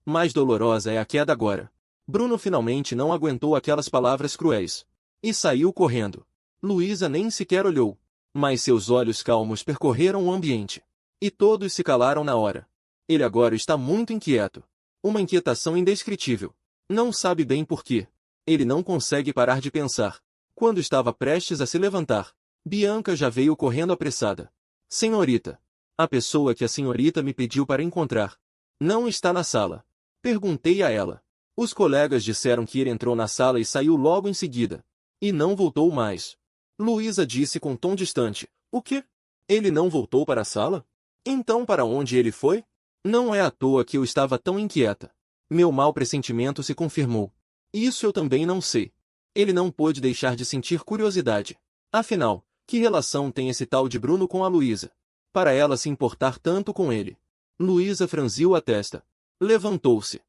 mais dolorosa é a queda agora. Bruno finalmente não aguentou aquelas palavras cruéis. E saiu correndo. Luísa nem sequer olhou. Mas seus olhos calmos percorreram o ambiente. E todos se calaram na hora. Ele agora está muito inquieto. Uma inquietação indescritível. Não sabe bem por quê. Ele não consegue parar de pensar. Quando estava prestes a se levantar, Bianca já veio correndo apressada. Senhorita. A pessoa que a senhorita me pediu para encontrar. Não está na sala. Perguntei a ela. Os colegas disseram que ele entrou na sala e saiu logo em seguida. E não voltou mais. Luísa disse com tom distante. O quê? Ele não voltou para a sala? Então para onde ele foi? Não é à toa que eu estava tão inquieta. Meu mau pressentimento se confirmou. Isso eu também não sei. Ele não pôde deixar de sentir curiosidade. Afinal, que relação tem esse tal de Bruno com a Luísa? Para ela se importar tanto com ele. Luísa franziu a testa. Levantou-se.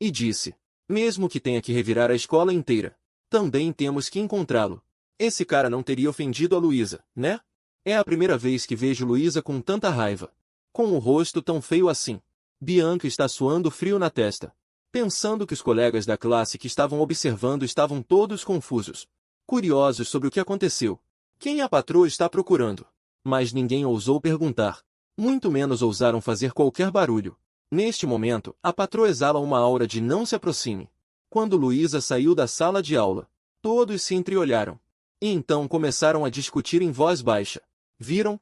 E disse. Mesmo que tenha que revirar a escola inteira, também temos que encontrá-lo. Esse cara não teria ofendido a Luísa, né? É a primeira vez que vejo Luísa com tanta raiva. Com o rosto tão feio assim. Bianca está suando frio na testa. Pensando que os colegas da classe que estavam observando estavam todos confusos. Curiosos sobre o que aconteceu. Quem a patroa está procurando? Mas ninguém ousou perguntar. Muito menos ousaram fazer qualquer barulho. Neste momento, a patroa exala uma aura de não se aproxime. Quando Luísa saiu da sala de aula, todos se entreolharam. E então começaram a discutir em voz baixa. Viram?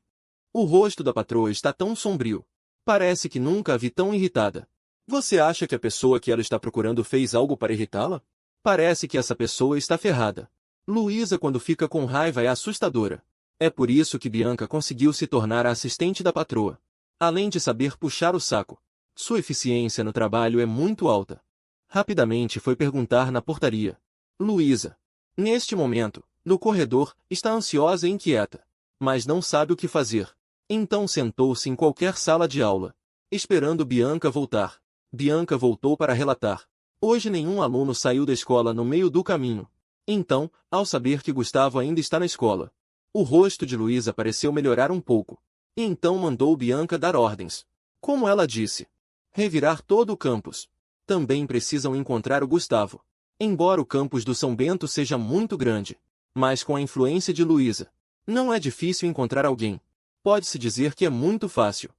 O rosto da patroa está tão sombrio. Parece que nunca a vi tão irritada. Você acha que a pessoa que ela está procurando fez algo para irritá-la? Parece que essa pessoa está ferrada. Luísa, quando fica com raiva, é assustadora. É por isso que Bianca conseguiu se tornar a assistente da patroa. Além de saber puxar o saco, sua eficiência no trabalho é muito alta. Rapidamente foi perguntar na portaria. Luísa. Neste momento, no corredor, está ansiosa e inquieta. Mas não sabe o que fazer. Então sentou-se em qualquer sala de aula, esperando Bianca voltar. Bianca voltou para relatar. Hoje nenhum aluno saiu da escola no meio do caminho. Então, ao saber que Gustavo ainda está na escola, o rosto de Luísa pareceu melhorar um pouco. E então mandou Bianca dar ordens. Como ela disse, revirar todo o campus. Também precisam encontrar o Gustavo. Embora o campus do São Bento seja muito grande, mas com a influência de Luísa, não é difícil encontrar alguém. Pode-se dizer que é muito fácil.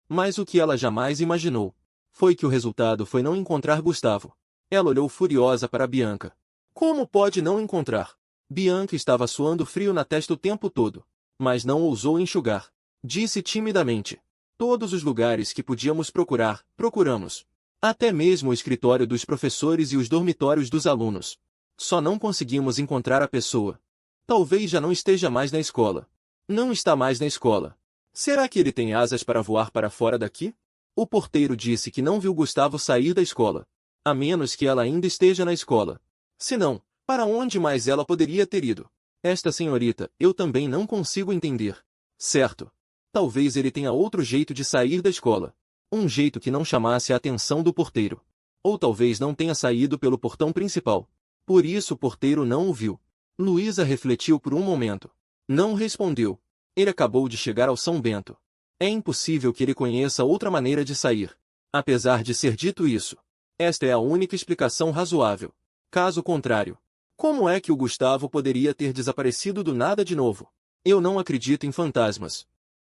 Mas o que ela jamais imaginou foi que o resultado foi não encontrar Gustavo. Ela olhou furiosa para Bianca. Como pode não encontrar? Bianca estava suando frio na testa o tempo todo, mas não ousou enxugar. Disse timidamente. Todos os lugares que podíamos procurar, procuramos. Até mesmo o escritório dos professores e os dormitórios dos alunos. Só não conseguimos encontrar a pessoa. Talvez já não esteja mais na escola. Não está mais na escola. Será que ele tem asas para voar para fora daqui? O porteiro disse que não viu Gustavo sair da escola. A menos que ela ainda esteja na escola. Se não, para onde mais ela poderia ter ido? Esta senhorita, eu também não consigo entender. Certo. Talvez ele tenha outro jeito de sair da escola. Um jeito que não chamasse a atenção do porteiro. Ou talvez não tenha saído pelo portão principal. Por isso o porteiro não o viu. Luísa refletiu por um momento. Não respondeu. Ele acabou de chegar ao São Bento. É impossível que ele conheça outra maneira de sair. Apesar de ser dito isso, esta é a única explicação razoável. Caso contrário, como é que o Gustavo poderia ter desaparecido do nada de novo? Eu não acredito em fantasmas.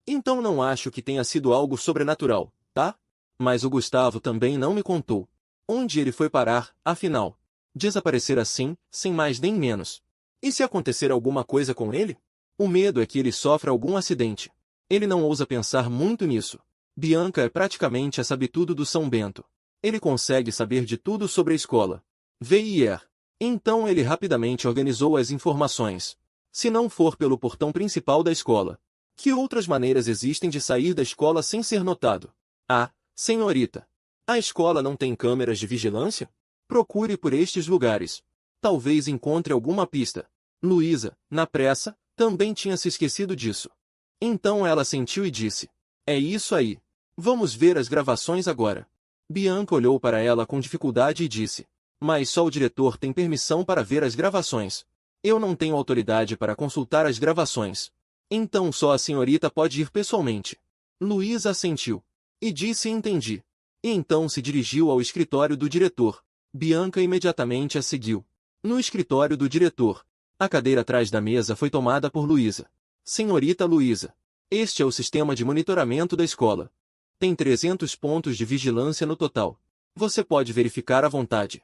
Então não acho que tenha sido algo sobrenatural, tá? Mas o Gustavo também não me contou. Onde ele foi parar, afinal? Desaparecer assim, sem mais nem menos. E se acontecer alguma coisa com ele? O medo é que ele sofra algum acidente. Ele não ousa pensar muito nisso. Bianca é praticamente a sabe-tudo do São Bento. Ele consegue saber de tudo sobre a escola. VIR. Então ele rapidamente organizou as informações. Se não for pelo portão principal da escola, que outras maneiras existem de sair da escola sem ser notado? Ah, senhorita. A escola não tem câmeras de vigilância? Procure por estes lugares. Talvez encontre alguma pista. Luísa, na pressa, também tinha se esquecido disso. Então ela sentiu e disse: é isso aí. Vamos ver as gravações agora. Bianca olhou para ela com dificuldade e disse: mas só o diretor tem permissão para ver as gravações. Eu não tenho autoridade para consultar as gravações. Então só a senhorita pode ir pessoalmente. Luísa assentiu. E disse: entendi. E então se dirigiu ao escritório do diretor. Bianca imediatamente a seguiu. No escritório do diretor, a cadeira atrás da mesa foi tomada por Luísa. Senhorita Luísa, este é o sistema de monitoramento da escola. Tem 300 pontos de vigilância no total. Você pode verificar à vontade.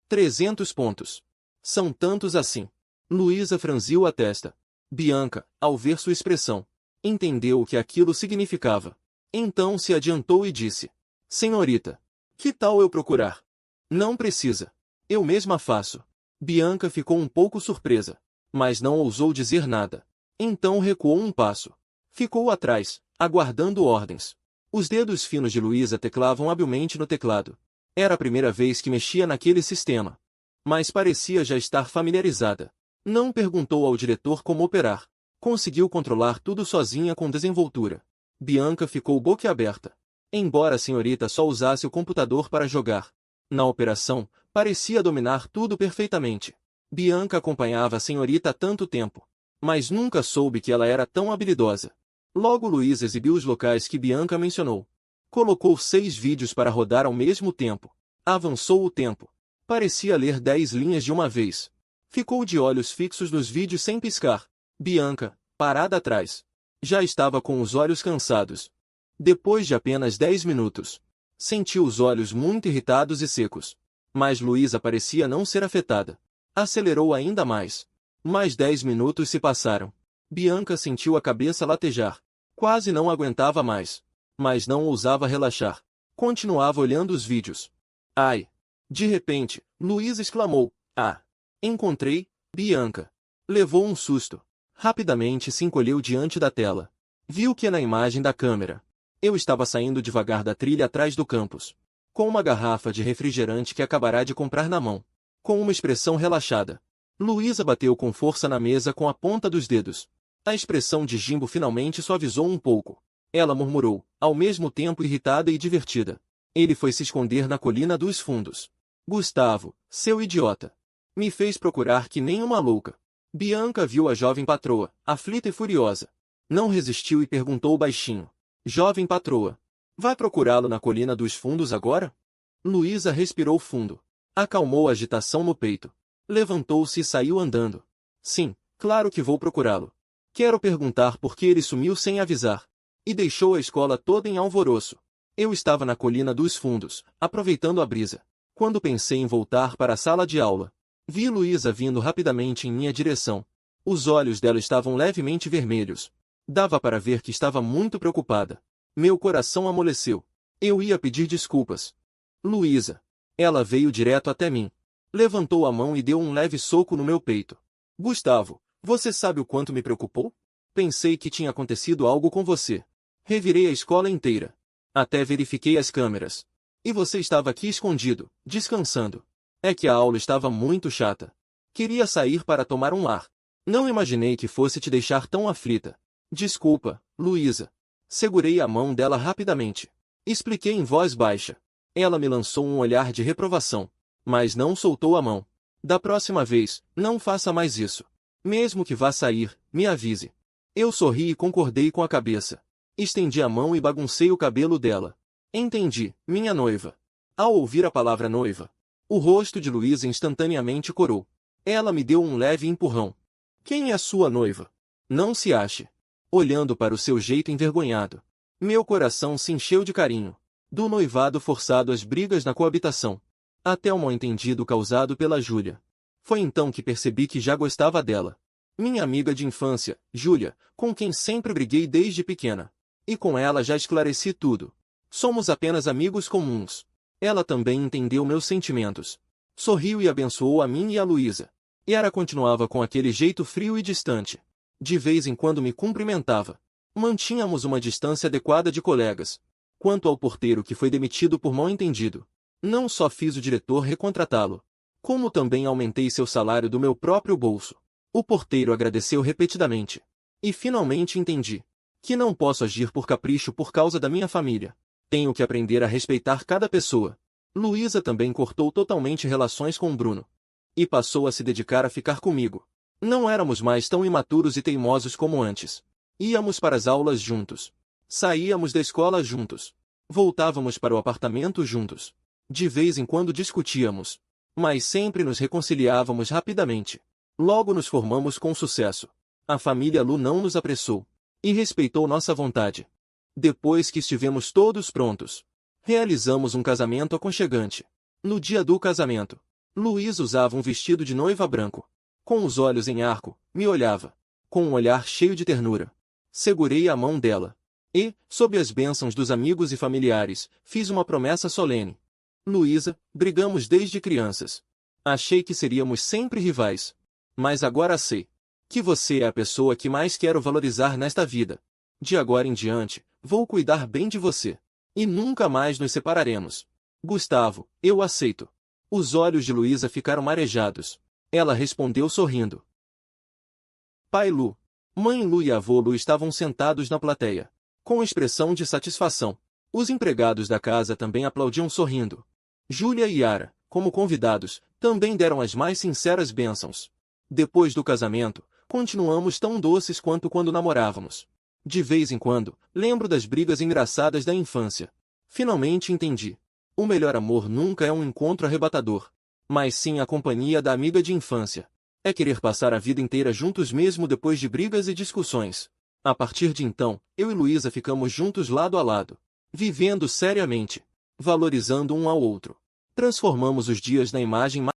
300 pontos. São tantos assim. Luísa franziu a testa. Bianca, ao ver sua expressão, entendeu o que aquilo significava. Então se adiantou e disse: senhorita, que tal eu procurar? Não precisa. Eu mesma faço. Bianca ficou um pouco surpresa, mas não ousou dizer nada. Então recuou um passo. Ficou atrás, aguardando ordens. Os dedos finos de Luísa teclavam habilmente no teclado. Era a primeira vez que mexia naquele sistema. Mas parecia já estar familiarizada. Não perguntou ao diretor como operar. Conseguiu controlar tudo sozinha com desenvoltura. Bianca ficou boquiaberta. Embora a senhorita só usasse o computador para jogar, na operação, parecia dominar tudo perfeitamente. Bianca acompanhava a senhorita há tanto tempo, mas nunca soube que ela era tão habilidosa. Logo Luísa exibiu os locais que Bianca mencionou. Colocou 6 vídeos para rodar ao mesmo tempo. Avançou o tempo. Parecia ler 10 linhas de uma vez. Ficou de olhos fixos nos vídeos sem piscar. Bianca, parada atrás, já estava com os olhos cansados. Depois de apenas 10 minutos, sentiu os olhos muito irritados e secos. Mas Luísa parecia não ser afetada. Acelerou ainda mais. Mais 10 minutos se passaram. Bianca sentiu a cabeça latejar. Quase não aguentava mais. Mas não ousava relaxar. Continuava olhando os vídeos. Ai! De repente, Luísa exclamou: ah! Encontrei, Bianca. Levou um susto. Rapidamente se encolheu diante da tela. Viu que na imagem da câmera, eu estava saindo devagar da trilha atrás do campus, com uma garrafa de refrigerante que acabará de comprar na mão. Com uma expressão relaxada, Luísa bateu com força na mesa com a ponta dos dedos. A expressão de Jimbo finalmente suavizou um pouco. Ela murmurou, ao mesmo tempo irritada e divertida: ele foi se esconder na colina dos fundos. Gustavo, seu idiota. Me fez procurar que nem uma louca. Bianca viu a jovem patroa, aflita e furiosa. Não resistiu e perguntou baixinho: jovem patroa, vai procurá-lo na colina dos fundos agora? Luísa respirou fundo. Acalmou a agitação no peito. Levantou-se e saiu andando. Sim, claro que vou procurá-lo. Quero perguntar por que ele sumiu sem avisar. E deixou a escola toda em alvoroço. Eu estava na colina dos fundos, aproveitando a brisa, quando pensei em voltar para a sala de aula. Vi Luísa vindo rapidamente em minha direção. Os olhos dela estavam levemente vermelhos. Dava para ver que estava muito preocupada. Meu coração amoleceu. Eu ia pedir desculpas. Luísa. Ela veio direto até mim. Levantou a mão e deu um leve soco no meu peito. Gustavo, você sabe o quanto me preocupou? Pensei que tinha acontecido algo com você. Revirei a escola inteira. Até verifiquei as câmeras. E você estava aqui escondido, descansando. É que a aula estava muito chata. Queria sair para tomar um ar. Não imaginei que fosse te deixar tão aflita. Desculpa, Luísa. Segurei a mão dela rapidamente. Expliquei em voz baixa. Ela me lançou um olhar de reprovação, mas não soltou a mão. Da próxima vez, não faça mais isso. Mesmo que vá sair, me avise. Eu sorri e concordei com a cabeça. Estendi a mão e baguncei o cabelo dela. Entendi, minha noiva. Ao ouvir a palavra noiva, o rosto de Luísa instantaneamente corou. Ela me deu um leve empurrão. Quem é sua noiva? Não se ache. Olhando para o seu jeito envergonhado, meu coração se encheu de carinho. Do noivado forçado às brigas na coabitação, até o mal-entendido causado pela Júlia. Foi então que percebi que já gostava dela. Minha amiga de infância, Júlia, com quem sempre briguei desde pequena. E com ela já esclareci tudo. Somos apenas amigos comuns. Ela também entendeu meus sentimentos. Sorriu e abençoou a mim e a Luísa. Yara continuava com aquele jeito frio e distante. De vez em quando me cumprimentava. Mantínhamos uma distância adequada de colegas. Quanto ao porteiro que foi demitido por mal-entendido, não só fiz o diretor recontratá-lo, como também aumentei seu salário do meu próprio bolso. O porteiro agradeceu repetidamente. E finalmente entendi que não posso agir por capricho por causa da minha família. Tenho que aprender a respeitar cada pessoa. Luísa também cortou totalmente relações com Bruno. E passou a se dedicar a ficar comigo. Não éramos mais tão imaturos e teimosos como antes. Íamos para as aulas juntos. Saíamos da escola juntos. Voltávamos para o apartamento juntos. De vez em quando discutíamos. Mas sempre nos reconciliávamos rapidamente. Logo nos formamos com sucesso. A família Lu não nos apressou. E respeitou nossa vontade. Depois que estivemos todos prontos, realizamos um casamento aconchegante. No dia do casamento, Luísa usava um vestido de noiva branco. Com os olhos em arco, me olhava. Com um olhar cheio de ternura. Segurei a mão dela. E, sob as bênçãos dos amigos e familiares, fiz uma promessa solene. Luísa, brigamos desde crianças. Achei que seríamos sempre rivais. Mas agora sei que você é a pessoa que mais quero valorizar nesta vida. De agora em diante, vou cuidar bem de você. E nunca mais nos separaremos. Gustavo, eu aceito. Os olhos de Luísa ficaram marejados. Ela respondeu sorrindo. Pai Lu, mãe Lu e avô Lu estavam sentados na plateia, com expressão de satisfação. Os empregados da casa também aplaudiam sorrindo. Júlia e Yara, como convidados, também deram as mais sinceras bênçãos. Depois do casamento, continuamos tão doces quanto quando namorávamos. De vez em quando, lembro das brigas engraçadas da infância. Finalmente entendi. O melhor amor nunca é um encontro arrebatador, mas sim a companhia da amiga de infância. É querer passar a vida inteira juntos mesmo depois de brigas e discussões. A partir de então, eu e Luísa ficamos juntos lado a lado, vivendo seriamente, valorizando um ao outro. Transformamos os dias na imagem